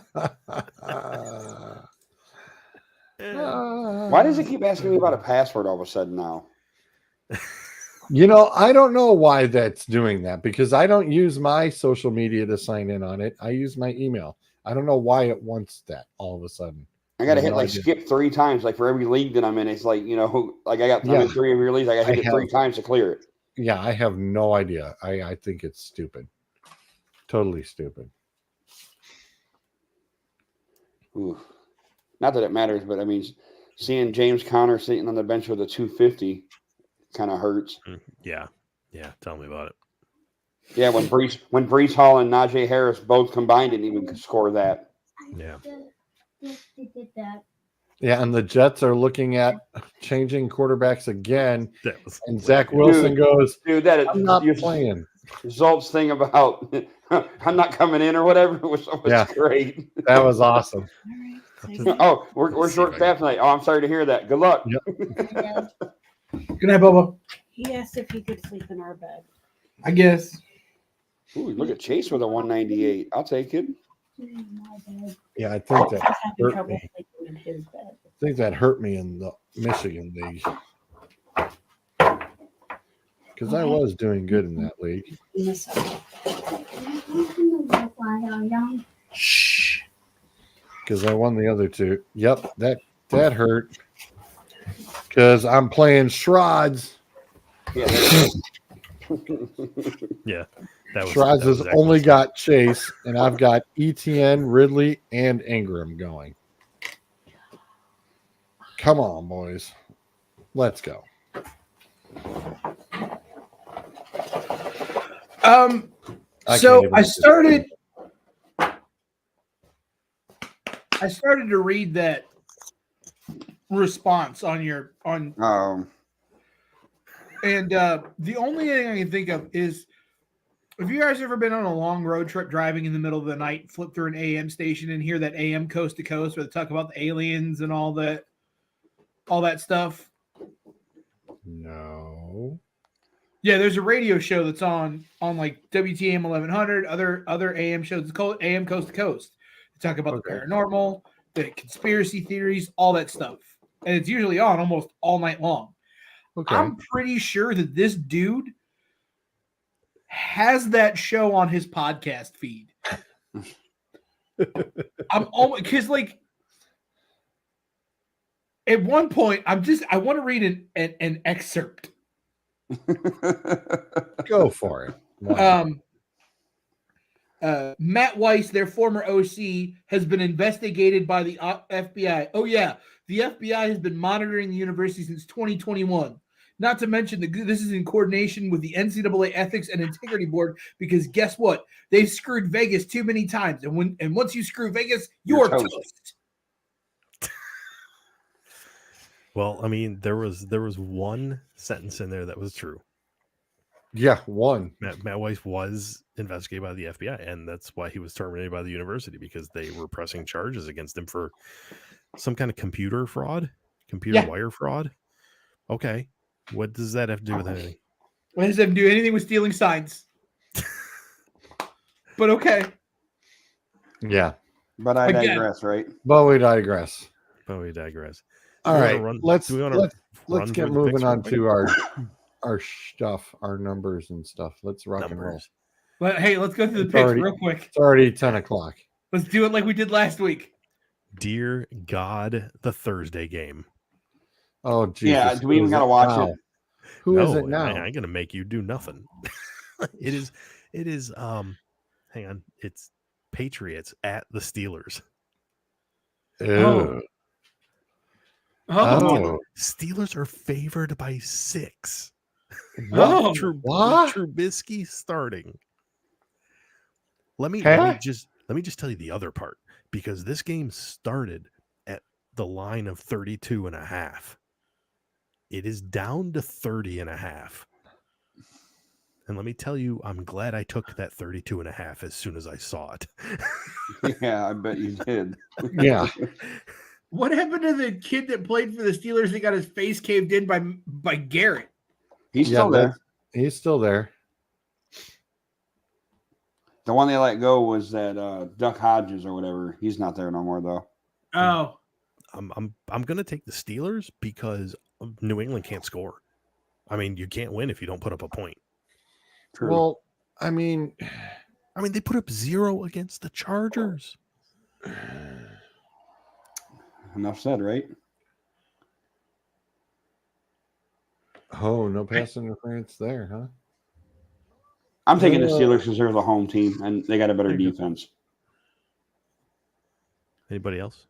Why does it keep asking me about a password all of a sudden now? I don't know why that's doing that because I don't use my social media to sign in on it. I use my email. I don't know why it wants that all of a sudden. I got to hit skip 3 times, like for every league that I'm in. It's like, like I got 3 of your leagues. I got to hit it 3 times to clear it. Yeah, I have no idea. I think it's stupid. Totally stupid. Ooh. Not that it matters, but I mean, seeing James Conner sitting on the bench with a 250 kind of hurts. Yeah. Tell me about it. Yeah, when Breece Hall and Najee Harris both combined didn't even score that. Yeah. Yeah, and the Jets are looking at changing quarterbacks again. And Zach Wilson goes, dude, that is I'm not playing. Results thing about I'm not coming in or whatever was great. That was awesome. Oh, we're short staffed tonight. Oh, I'm sorry to hear that. Good luck. Yep. Good night, Bubba. He asked if he could sleep in our bed. I guess. Ooh, look at Chase with a 198. I'll take it. Yeah, I think that Having hurt trouble me. sleeping in his bed. I think that hurt me in the Michigan league. Because I was doing good in that league. Shh. Because I won the other 2. Yep, that hurt. Because I'm playing Shrods. Yeah. Yeah. Shrods has only got Chase, and I've got ETN, Ridley, and Ingram going. Come on, boys. Let's go. So I started to read that response on and the only thing I can think of is, have you guys ever been on a long road trip driving in the middle of the night, flip through an AM station and hear that AM coast to coast where they talk about the aliens and all that stuff? No. Yeah, there's a radio show that's on like WTM 1100, other AM shows. It's called AM Coast to Coast. They talk about the paranormal, the conspiracy theories, all that stuff. And it's usually on almost all night long. Okay. I'm pretty sure that this dude has that show on his podcast feed. I'm almost, because like at one point I want to read an excerpt. Go for it. Matt Weiss, their former OC, has been investigated by the FBI. Oh yeah, the FBI has been monitoring the university since 2021. Not to mention this is in coordination with the NCAA Ethics and Integrity Board, because guess what? They've screwed Vegas too many times, and once you screw Vegas, you're toast. Well, I mean, there was one sentence in there that was true. Yeah, one. Matt Weiss was investigated by the FBI, and that's why he was terminated by the university, because they were pressing charges against him for some kind of computer wire fraud. Okay. What does that have to do with anything? What does that have to do anything with stealing signs? But okay. Yeah. But I digress, right? But we digress. All right. Let's get moving on to our stuff, our numbers and stuff. Let's rock and roll. Well, hey, let's go through the picks real quick. It's already 10 o'clock. Let's do it like we did last week. Dear God, the Thursday game. Oh, Jesus. Yeah, do we even got to watch it? Who is it now? I ain't going to make you do nothing. It is, hang on. It's Patriots at the Steelers. Oh. Steelers are favored by 6. What? Trubisky starting. Let me just tell you the other part, because this game started at the line of 32.5. It is down to 30.5. And let me tell you, I'm glad I took that 32.5 as soon as I saw it. Yeah, I bet you did. Yeah. What happened to the kid that played for the Steelers that got his face caved in by Garrett? He's still there. He's still there. The one they let go was that Duck Hodges or whatever. He's not there no more though. Oh. I'm gonna take the Steelers because New England can't score. I mean, you can't win if you don't put up a point. True. Well, I mean, they put up 0 against the Chargers. Enough said, right? Oh, no pass interference there, huh? I'm taking the Steelers because they're the home team and they got a better defense. Anybody else?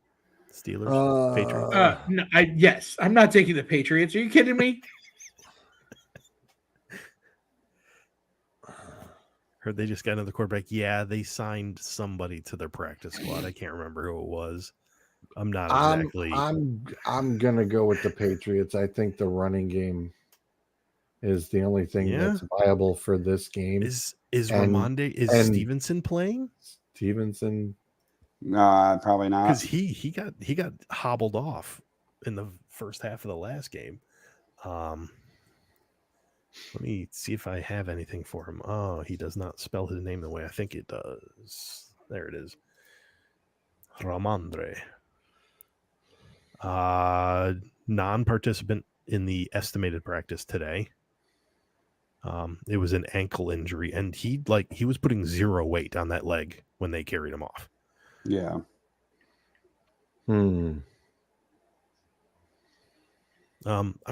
Steelers? Patriots? No, yes. I'm not taking the Patriots. Are you kidding me? Heard they just got another quarterback. Yeah, they signed somebody to their practice squad. I can't remember who it was. I'm not exactly. I'm gonna go with the Patriots. I think the running game is the only thing that's viable for this game. Is Stevenson playing? Stevenson? Probably not. Because he got hobbled off in the first half of the last game. Let me see if I have anything for him. Oh, he does not spell his name the way I think it does. There it is. Ramondre. Non-participant in the estimated practice today. It was an ankle injury, and he was putting 0 weight on that leg when they carried him off. Yeah. I'm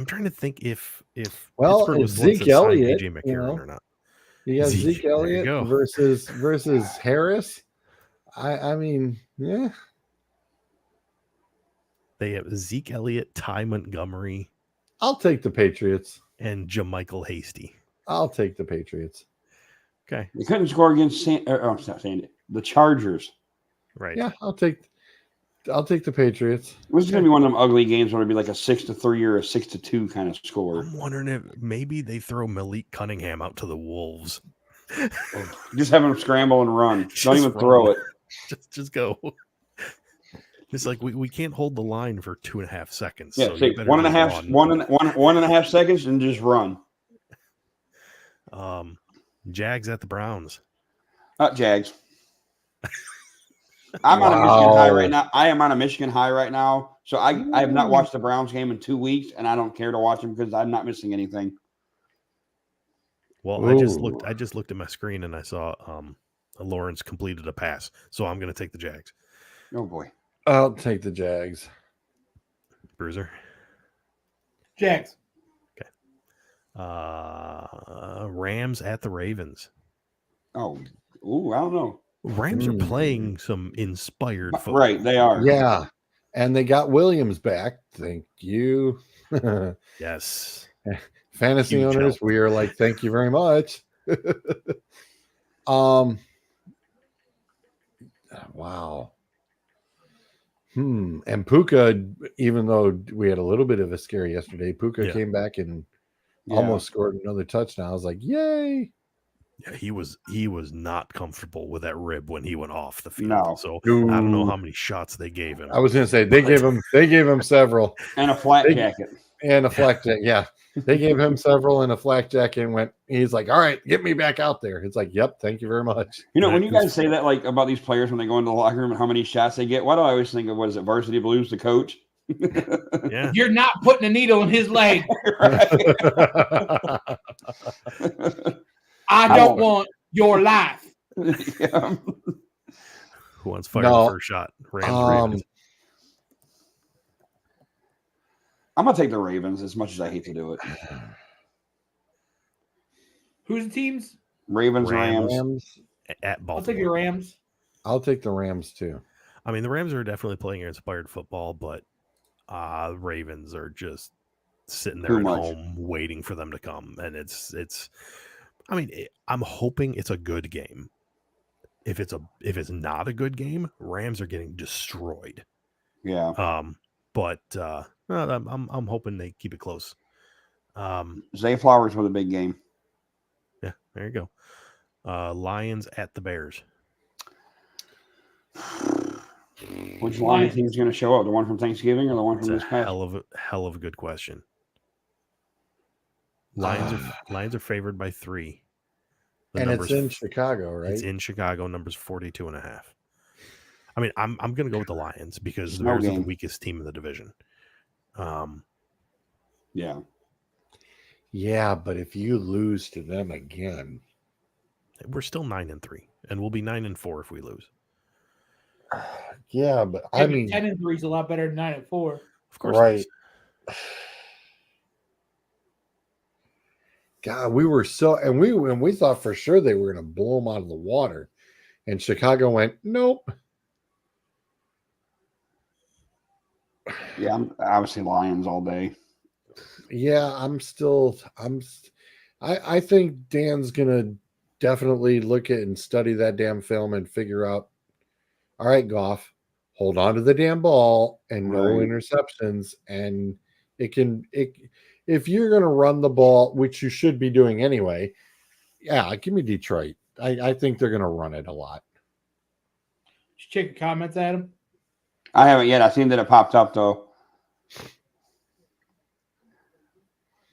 trying to think if Pittsburgh was Zeke Elliott, AJ McCarron or not. You got Zeke Elliott versus Harris. I mean, yeah. They have Zeke Elliott, Ty Montgomery, I'll take the Patriots. and Jamichael Hasty. I'll take the Patriots. Okay. They couldn't score against the Chargers. Right. Yeah, I'll take the Patriots. This is gonna be one of them ugly games where it'll be like a 6-3 or a 6-2 kind of score. I'm wondering if maybe they throw Malik Cunningham out to the Wolves. Just have them scramble and run. Just Don't even run. throw it. Just go. It's like we can't hold the line for 2.5 seconds. Yeah, so you take better 1.5 run. 1.5 seconds and just run. Jags at the Browns. Jags. I'm on a Michigan high right now. I am on a Michigan high right now. So I have not watched the Browns game in 2 weeks, and I don't care to watch them because I'm not missing anything. Well, I just looked at my screen and I saw Lawrence completed a pass. So I'm going to take the Jags. Oh boy. I'll take the Jags. Bruiser. Jags. Rams at the Ravens. Oh, ooh, I don't know. Rams are playing some inspired football. Right, they are. Yeah. And they got Williams back. Thank you. Yes. Fantasy Huge owners, help. we are like, thank you very much. Wow. And Puka, even though we had a little bit of a scare yesterday, Puka came back and almost scored another touchdown. I was like, yay. Yeah, he was not comfortable with that rib when he went off the field. No. So I don't know how many shots they gave him. I was gonna say they gave him several. And a flat jacket. And a flak jacket. Yeah. They gave him several and a flak jacket and he's like, all right, get me back out there. It's like, yep, thank you very much. You know, when you guys say that like about these players when they go into the locker room and how many shots they get, why do I always think of what is it, Varsity Blues, the coach? Yeah. You're not putting a needle in his leg. I don't want your life. Yeah. Who wants to fire the first shot? Ravens. I'm gonna take the Ravens as much as I hate to do it. Who's the teams? Ravens. At Baltimore. I'll take your Rams. I'll take the Rams too. I mean, the Rams are definitely playing inspired football, but Ravens are just sitting there at home waiting for them to come, and it's. I mean, I'm hoping it's a good game. If it's not a good game, Rams are getting destroyed. Yeah. But I'm hoping they keep it close. Zay Flowers with a big game. Yeah, there you go. Lions at the Bears. Which Lion team is going to show up? The one from Thanksgiving or the one from this past? Hell of a good question. Lions are favored by 3. And it's in Chicago, right? It's in Chicago. Numbers 42.5. I mean, I'm going to go with the Lions because the Bears are the weakest team in the division. Yeah. Yeah, but if you lose to them again, we're still 9-3, and we'll be 9-4 if we lose. Yeah, but I mean, 10-3 is a lot better than 9-4. Of course, right? God, we were so, and we thought for sure they were going to blow them out of the water, and Chicago went, nope. Yeah, I'm obviously Lions all day. Yeah, I think Dan's gonna definitely look at and study that damn film and figure out, all right, Goff, hold on to the damn ball and no interceptions. And if you're gonna run the ball, which you should be doing anyway, yeah, give me Detroit. I think they're gonna run it a lot. Just check your comments, Adam. I haven't yet. I seen that it popped up though.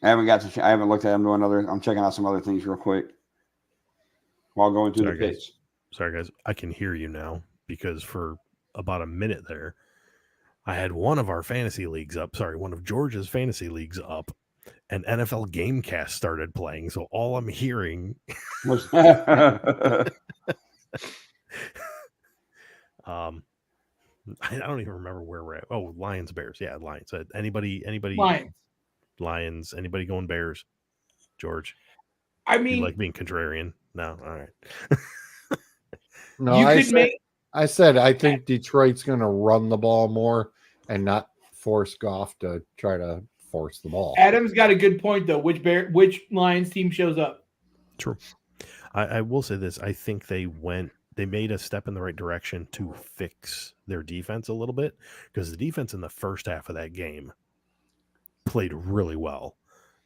I haven't looked at them doing I'm checking out some other things real quick while going through the picks. Sorry, guys. I can hear you now because for about a minute there, I had one of our fantasy leagues up. Sorry, one of George's fantasy leagues up, and NFL Gamecast started playing. So all I'm hearing was I don't even remember where we're at. Oh, Lions, Bears. Yeah, Lions. Anybody? Lions. Anybody going Bears? George. I mean, you like being contrarian? No, all right. No, I said I think Detroit's going to run the ball more and not force Goff to try to force the ball. Adam's got a good point though. Which Lions team shows up? True. I will say this. I think they made a step in the right direction to fix their defense a little bit, because the defense in the first half of that game played really well.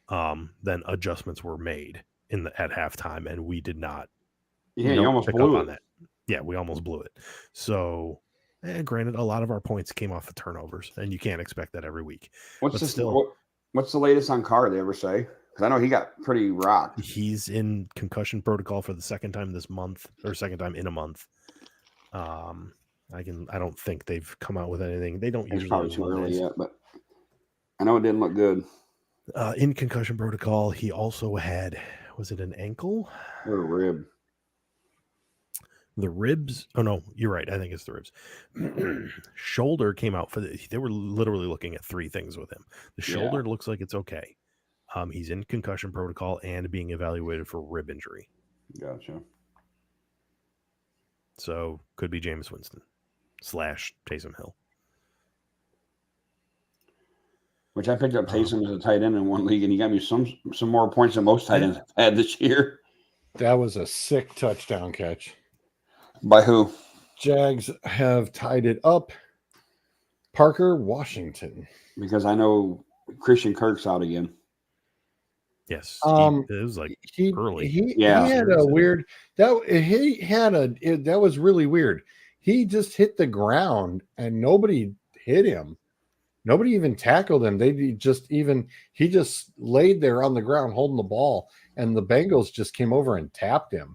Then adjustments were made at halftime, and we did not. Yeah, you almost pick blew up on it. that. Yeah, we almost blew it. So, granted, a lot of our points came off of turnovers, and you can't expect that every week. What's the latest on Carr? They ever say? Because I know he got pretty rocked. He's in concussion protocol for the second time this month, or second time in a month. I don't think they've come out with anything. They don't It's usually. probably too early yet, but I know it didn't look good. In concussion protocol, he also had, was it an ankle or a rib? The ribs. Oh no, you're right. I think it's the ribs. Shoulder came out they were literally looking at three things with him. The shoulder looks like it's okay. He's in concussion protocol and being evaluated for rib injury. Gotcha. So could be Jameis Winston / Taysom Hill. Which I picked up Taysom as a tight end in one league, and he got me some more points than most tight ends have had this year. That was a sick touchdown catch. By who? Jags have tied it up. Parker Washington. Because I know Christian Kirk's out again. Yes, it was like early. He had a weird that was really weird. He just hit the ground and nobody hit him. Nobody even tackled him. He just laid there on the ground holding the ball, and the Bengals just came over and tapped him.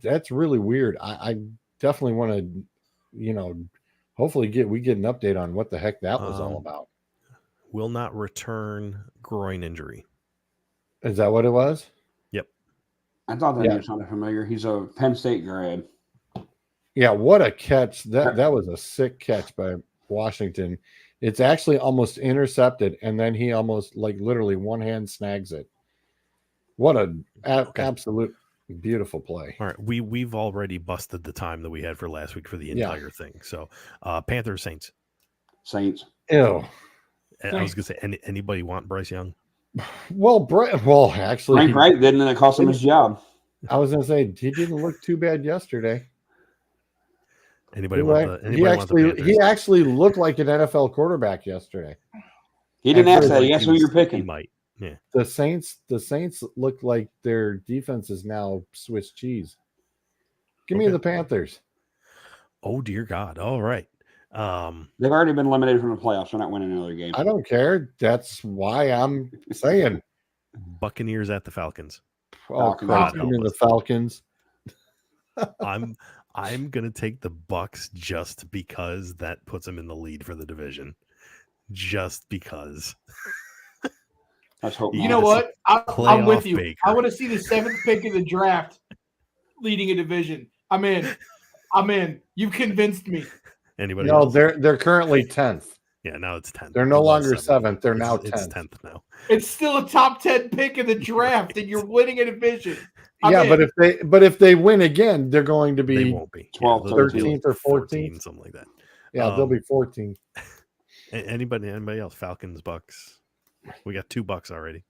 That's really weird. I definitely want to, hopefully we get an update on what the heck that was all about. Will not return groin injury. Is that what it was? Yep. I thought that name sounded familiar. He's a Penn State grad. Yeah, what a catch. That was a sick catch by Washington. It's actually almost intercepted, and then he almost literally one hand snags it. What an absolute beautiful play. All right, we've already busted the time that we had for last week for the entire thing. So Panthers Saints. Ew. And I was gonna say, anybody want Bryce Young? Well, actually, Frank Wright didn't, and it cost him his job. I was gonna say he didn't look too bad yesterday. He actually looked like an NFL quarterback yesterday. He didn't ask that. He asked who you're picking. He might. Yeah. The Saints look like their defense is now Swiss cheese. Give me the Panthers. Oh dear God! All right. They've already been eliminated from the playoffs. They're not winning another game. I don't care. That's why I'm saying Buccaneers at the Falcons. Oh, God, give me the Falcons. I'm gonna take the Bucks just because that puts them in the lead for the division. Just because. Let's hope. You know what? I'm with you. Baker. I want to see the 7th pick of the draft leading a division. I'm in. You've convinced me. Anybody? No, else? They're currently 10th. Yeah, now it's 10th. They're no longer 7th. They're now 10th. It's 10th now. It's still a top 10 pick in the draft, and you're winning a division. But if they win again, they're going to be. They won't be 12th, 13th, or 14th, something like that. Yeah, they'll be 14. Anybody else? Falcons, Bucks. We got 2 Bucks already.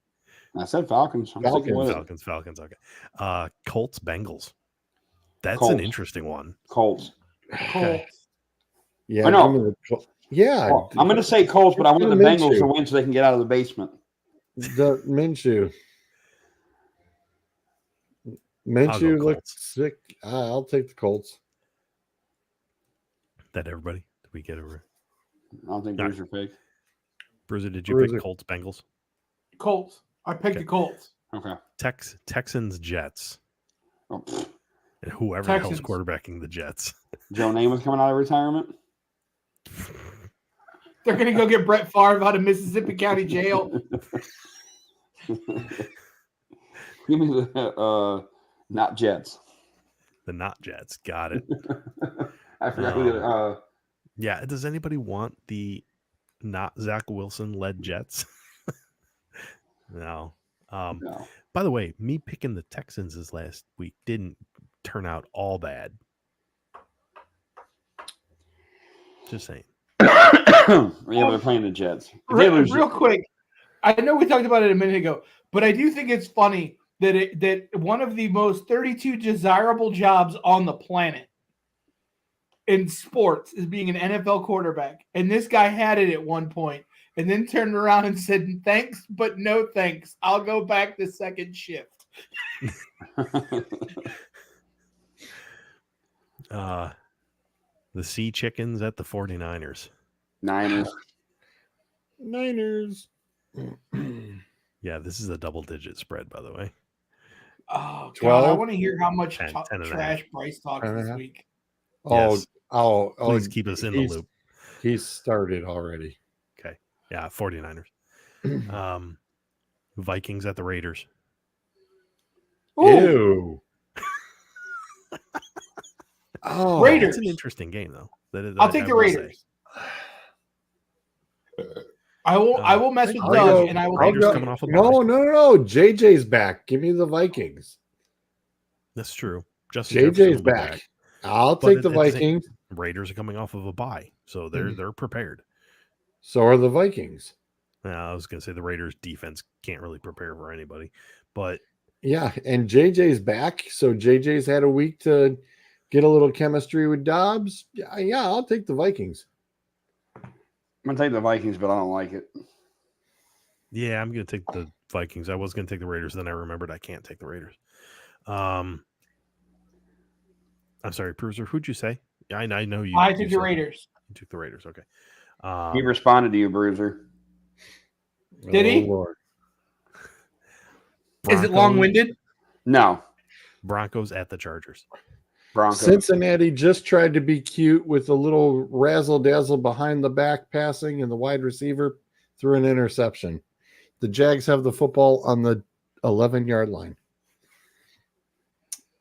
I said Falcons. Falcons. Okay. Colts, Bengals. That's an interesting one. Colts. Okay. Yeah. I know. Well, I'm going to say Colts, but I want the Bengals to win so they can get out of the basement. The Minshew. Looks sick. I'll take the Colts. That everybody? Did we get over? I don't think Bruiser picked. Bruiser, did you pick Colts, Bengals? Colts. I picked the Colts. Okay. Texans, Jets. Oh, and whoever the hell's quarterbacking the Jets. Joe Namath coming out of retirement. They're going to go get Brett Favre out of Mississippi County Jail. Give me the not Jets. The not Jets. Got it. I forgot who yeah. Does anybody want the not Zach Wilson led Jets? No. No. By the way, me picking the Texans this last week didn't turn out all bad. Just saying. Yeah, they're playing the Jets. If they lose, Real quick, I know we talked about it a minute ago, but I do think it's funny that one of the most 32 desirable jobs on the planet in sports is being an NFL quarterback. And this guy had it at one point and then turned around and said, thanks, but no thanks. I'll go back to second shift. The Sea Chickens at the 49ers. Niners. Yeah, this is a double-digit spread, by the way. Oh, 12? God, I want to hear how much 10 and a trash half. Bryce talks this week. Yes. Please keep us in the loop. He's started already. Okay. Yeah, 49ers. Vikings at the Raiders. Ew. Oh, Raiders. It's an interesting game, though. I'll take the Raiders. I will mess with Doug, and I will. Raiders coming off a bye. No. JJ's back. Give me the Vikings. That's true. Justin Jefferson JJ's will be back. I'll take the Vikings. Raiders are coming off of a bye, so they're prepared. So are the Vikings. I was going to say the Raiders defense can't really prepare for anybody, but yeah, and JJ's back, so JJ's had a week to get a little chemistry with Dobbs. Yeah, I'll take the Vikings. I'm going to take the Vikings, but I don't like it. Yeah, I'm going to take the Vikings. I was going to take the Raiders, then I remembered I can't take the Raiders. I'm sorry, Bruiser, who'd you say? Yeah, I know you. I took the Raiders. You took the Raiders, okay. He responded to you, Bruiser. Did he? Lord. Is it long-winded? No. Broncos at the Chargers. Broncos. Cincinnati just tried to be cute with a little razzle-dazzle behind the back passing, and the wide receiver threw an interception. The Jags have the football on the 11-yard line.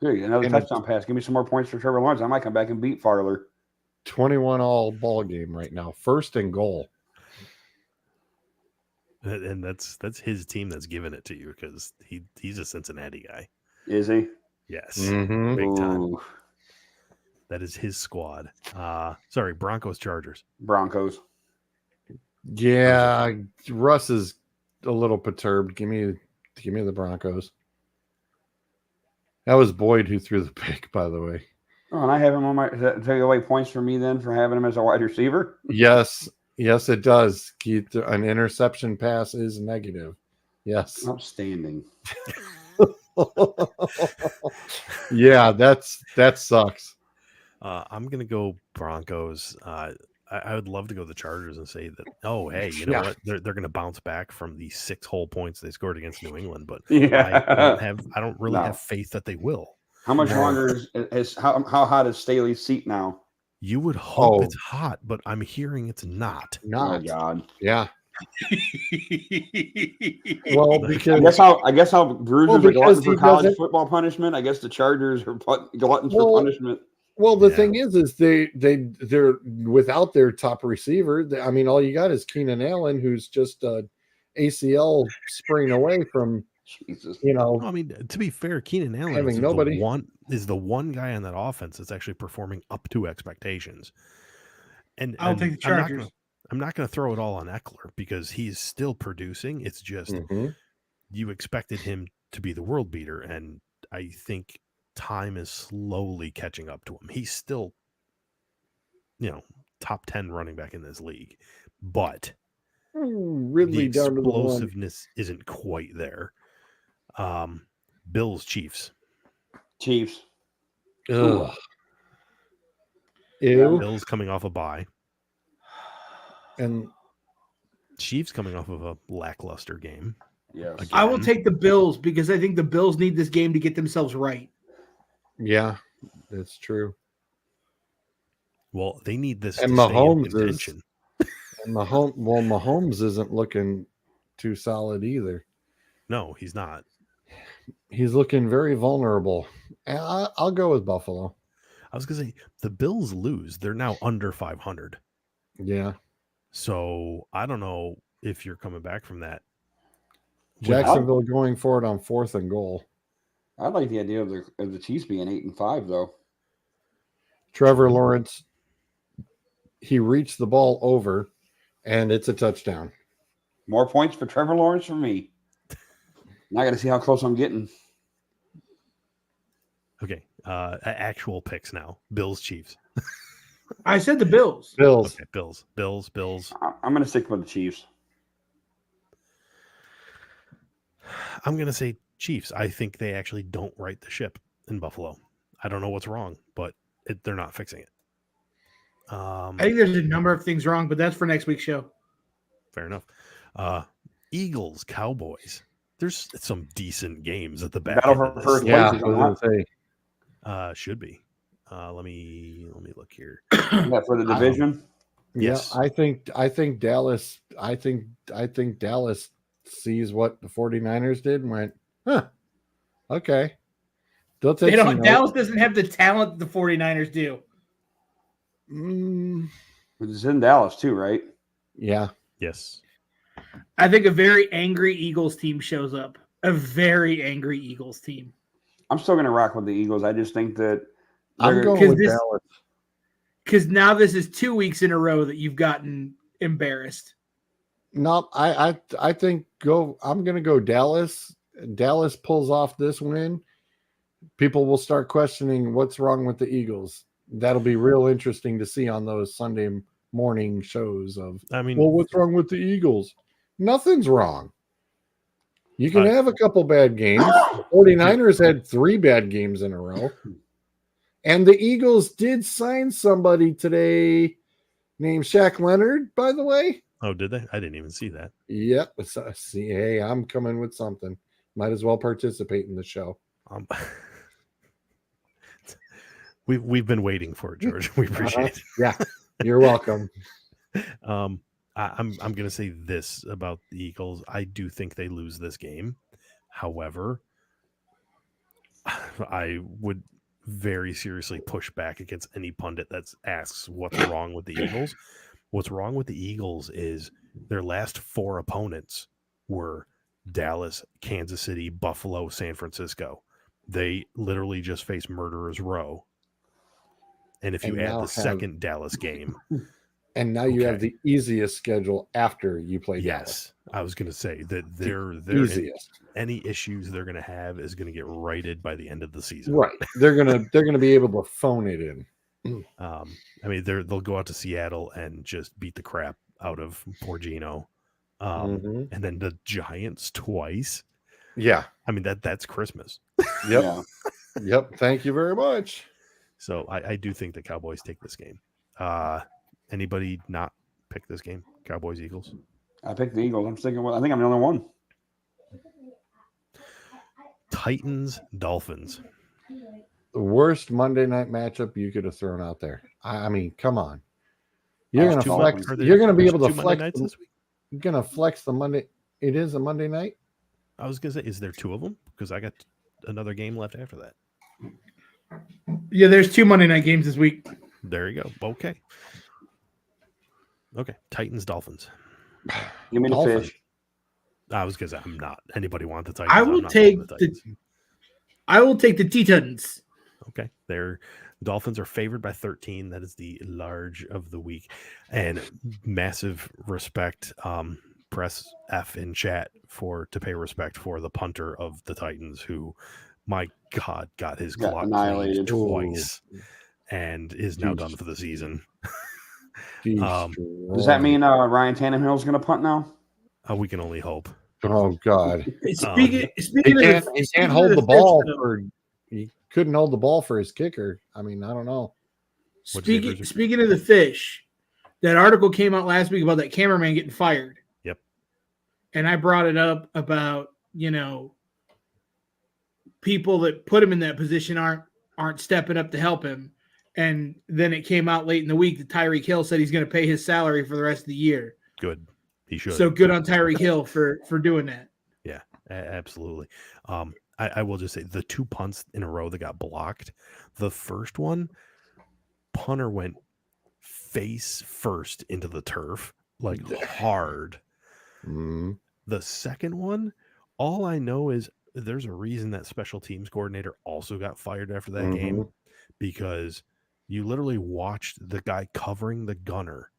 Good. Another touchdown pass. Give me some more points for Trevor Lawrence. I might come back and beat Farler. 21-all ball game right now. 1st and goal. And that's his team that's giving it to you because he's a Cincinnati guy. Is he? Yes. Mm-hmm. Big time. Ooh. That is his squad. Sorry, Broncos, Chargers. Broncos. Yeah, Russ is a little perturbed. Give me the Broncos. That was Boyd who threw the pick, by the way. Oh, and I have him on my. Does that take away points from me then for having him as a wide receiver? Yes, it does. An interception pass is negative. Yes. Outstanding. Yeah, that sucks. I'm gonna go Broncos. I would love to go the Chargers and say that. Oh, hey, you know what? They're going to bounce back from the 6 whole points they scored against New England, but I don't really have faith that they will. How much longer is how hot is Staley's seat now? You would hope it's hot, but I'm hearing it's not. Oh God. Yeah. Well, because I guess how Bruisers are glutton for college football punishment. I guess the Chargers are gluttons for punishment. Well, the thing is they're without their top receiver. I mean, all you got is Keenan Allen, who's just ACL sprain away from. Jesus. I mean, to be fair, Keenan Allen is the one guy on that offense that's actually performing up to expectations. And I'll take the Chargers. I'm not going to throw it all on Eckler because he's still producing. It's just you expected him to be the world beater, and I think time is slowly catching up to him. He's still, top 10 running back in this league, but really the explosiveness isn't quite there. Bills, Chiefs. Ugh. Ew. Bills coming off a bye. And Chiefs coming off of a lackluster game. Yeah, I will take the Bills because I think the Bills need this game to get themselves right. Yeah, that's true. Well, they need this. And Mahomes Mahomes isn't looking too solid either. No, he's not. He's looking very vulnerable. I'll go with Buffalo. I was going to say the Bills lose. They're now under 500. Yeah. So I don't know if you're coming back from that. Jacksonville going for it on 4th and goal. I like the idea of the Chiefs being 8-5 though. Trevor Lawrence, he reached the ball over And it's a touchdown. More points for Trevor Lawrence for me. Now I got to see how close I'm getting. Okay. Actual picks now. Bills, Chiefs. I said the Bills. Bills. Okay, Bills. I'm going to stick with the Chiefs. I'm going to say Chiefs. I think they actually don't right the ship in Buffalo. I don't know what's wrong, but they're not fixing it. I think there's a number of things wrong, but that's for next week's show. Fair enough. Eagles, Cowboys. There's some decent games at the back Battle end of for this. first Yeah, I place. was gonna say. Should be. Let me look here. Yeah, for the division. Yes. Yeah, I think Dallas Dallas sees what the 49ers did and went, huh. Okay. They'll take some notes. Dallas doesn't have the talent that the 49ers do. It's in Dallas too, right? Yeah. Yes. I think a very angry Eagles team shows up. A very angry Eagles team. I'm still going to rock with the Eagles. I just think that I'm going 'cause with this- Dallas. Because now this is 2 weeks in a row that you've gotten embarrassed. No, I think I'm gonna go Dallas. Dallas pulls off this win. People will start questioning what's wrong with the Eagles. That'll be real interesting to see on those Sunday morning shows of, I mean, well, what's wrong with the Eagles? Nothing's wrong. You can have a couple bad games. 49ers had 3 bad games in a row. And the Eagles did sign somebody today named Shaq Leonard, by the way. oh, did they? I didn't even see that. Yep. See, hey, I'm coming with something. Might as well participate in the show. We've been waiting for it, George. We appreciate it. Yeah, you're welcome. I'm going to say this about the Eagles. I do think they lose this game. However, I would very seriously push back against any pundit that asks what's wrong with the Eagles. What's wrong with the Eagles is their last 4 opponents were Dallas, Kansas City, Buffalo, San Francisco. They literally just faced Murderers Row. And if you And add now the have- second Dallas game, And now you have Okay. the easiest schedule after you play Dallas. yes, I was going to say that they're Easiest. any issues they're going to have is going to get righted by the end of the season. Right. They're gonna be able to phone it in. I mean, they'll go out to Seattle and just beat the crap out of poor Gino, Mhm. and then the Giants twice. Yeah. I mean that's Christmas. Yep. Yeah. Yep. Thank you very much. So I do think the Cowboys take this game. Anybody not pick this game? Cowboys, Eagles. I picked the Eagles. I think I'm the only one. Titans, Dolphins. The worst Monday night matchup you could have thrown out there. I mean, come on. You're gonna two flex. Monday- You're gonna be there's able to 2 Monday flex. nights this week? You're gonna flex the Monday. It is a Monday night. I was gonna say, is there 2 of them? Because I got another game left after that. Yeah, there's 2 Monday night games this week. There you go. Okay. Titans, Dolphins. Give me the Dolphins. fish. I was gonna say I'm not. Anybody want the Titans? I I'm will not take taking the Titans. I will take the Titans. Okay. Their Dolphins are favored by 13. That is the large of the week. And massive respect, press F in chat to pay respect for the punter of the Titans, who, my God, got his Got clock annihilated. twice and is now done for the season. Does that mean Ryan Tannehill's going to punt now? We can only hope. Oh God. Speaking He of can't hold the ball for. He couldn't hold the ball for his kicker. I mean, I don't know. Speaking of the fish, that article came out last week about that cameraman getting fired. Yep. And I brought it up about, people that put him in that position aren't stepping up to help him. And then it came out late in the week that Tyreek Hill said he's going to pay his salary for the rest of the year. Good. He should. So good on Tyreek Hill for doing that. Yeah, absolutely. I will just say the 2 punts in a row that got blocked. The first one, punter went face first into the turf, like hard. Mm-hmm. The second one, all I know is there's a reason that special teams coordinator also got fired after that game, because you literally watched the guy covering the gunner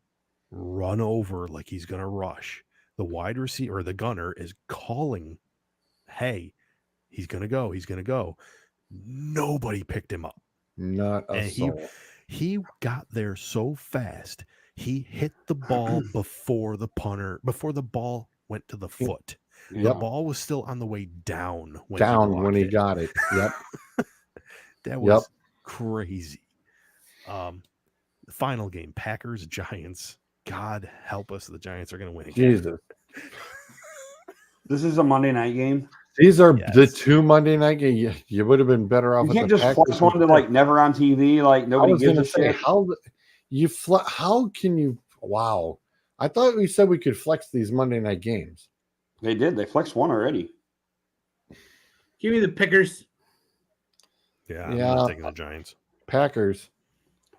run over like he's going to rush. The wide receiver or the gunner is calling, hey, he's going to go. He's going to go. Nobody picked him up. Not a And soul. he got there so fast. He hit the ball before the ball went to the foot. Yep. The ball was still on the way down when Down he got it. Yep. That was crazy. The final game, Packers Giants. God help us, the Giants are going to win again. Jesus. This is a Monday night game. These are the Yes. 2 Monday night games. You would have been better off. You with can't the just Packers flex one to like never on TV. Like I nobody was gives going a to say, shit. how can you? Wow. I thought we said we could flex these Monday night games. They did. They flexed one already. Give me the Pickers. Yeah, I'm Yeah. not taking the Giants. Packers.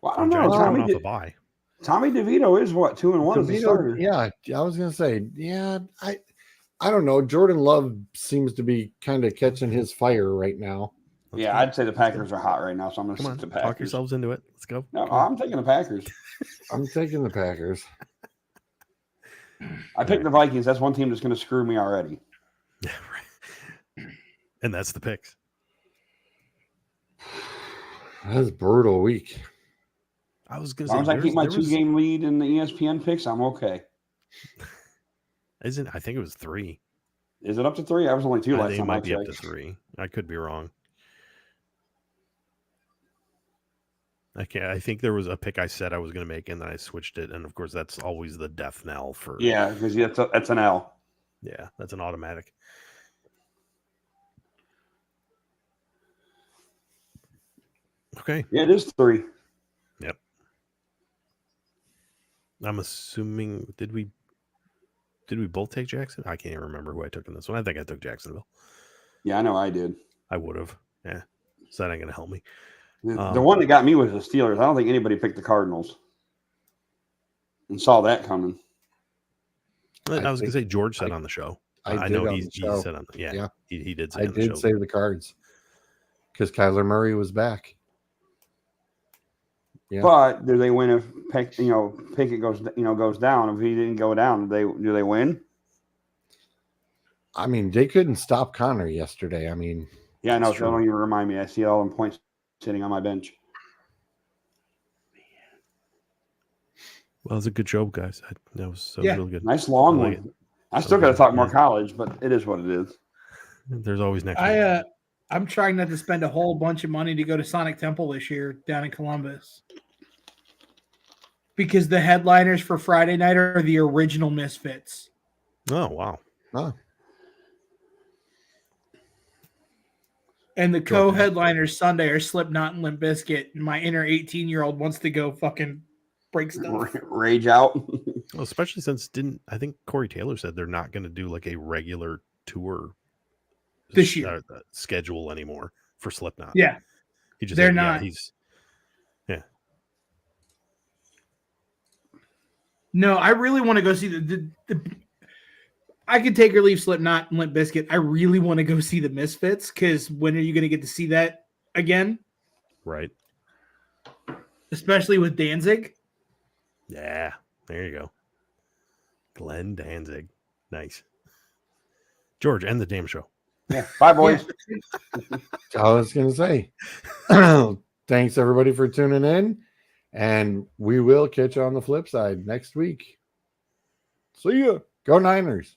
Well, I don't Giants know. are coming off a bye. Tommy DeVito is what 2-1 as a starter. Yeah, I was going to say, I don't know. Jordan Love seems to be kind of catching his fire right now. Yeah, I'd say the Packers are hot right now, so I'm going to Come on, stick to talk Packers. yourselves into it. Let's go. No, I'm taking the Packers. I'm taking the Packers. I picked the Vikings. That's one team that's going to screw me already. Yeah, right. And that's the picks. That's a brutal week. I was going As to long say, as I keep my 2-game lead in the ESPN picks, I'm okay. I think it was 3. Is it up to 3? I was only 2 I last think it time. might be up checked. to 3. I could be wrong. I think there was a pick I said I was going to make, and then I switched it. And of course, that's always the death knell for. Yeah, because that's an L. Yeah, that's an automatic. Okay. Yeah, it is 3. Yep. I'm assuming did we both take Jackson? I can't even remember who I took in this one. I think I took Jacksonville. Yeah, I know I did. I would have. Yeah. So that ain't gonna help me. The one that got me was the Steelers. I don't think anybody picked the Cardinals and saw that coming. I was gonna say George said on the show. I know he said on he did say I on the did show. say the Cards because Kyler Murray was back. Yeah. But do they win if Pickett goes down? If he didn't go down, do they win? I mean, they couldn't stop Connor yesterday. I mean, Yeah, I know. That's So true. don't even remind me. I see all them points sitting on my bench. Well, it was a good show, guys. That was Yeah. really good. Nice long I like one. I still got to Okay, talk more yeah. college, but it is what it is. There's always next week. I'm trying not to spend a whole bunch of money to go to Sonic Temple this year down in Columbus. Because the headliners for Friday night are the original Misfits. Oh wow. oh, And the co-headliners Sunday are Slipknot and Limp Bizkit. And my inner 18-year-old wants to go fucking break stuff. Rage out. Well, especially since I think Corey Taylor said they're not going to do like a regular tour This year. schedule anymore for Slipknot. Yeah. He just They're said, not. Yeah. No, I really want to go see the I could take or leave Slipknot and Limp Bizkit. I really want to go see the Misfits because when are you going to get to see that again? Right. Especially with Danzig. Yeah. There you go. Glenn Danzig. Nice. George, end the damn show. Yeah. Bye, boys. I was going to say, thanks everybody for tuning in, and we will catch you on the flip side next week. See ya. Go Niners.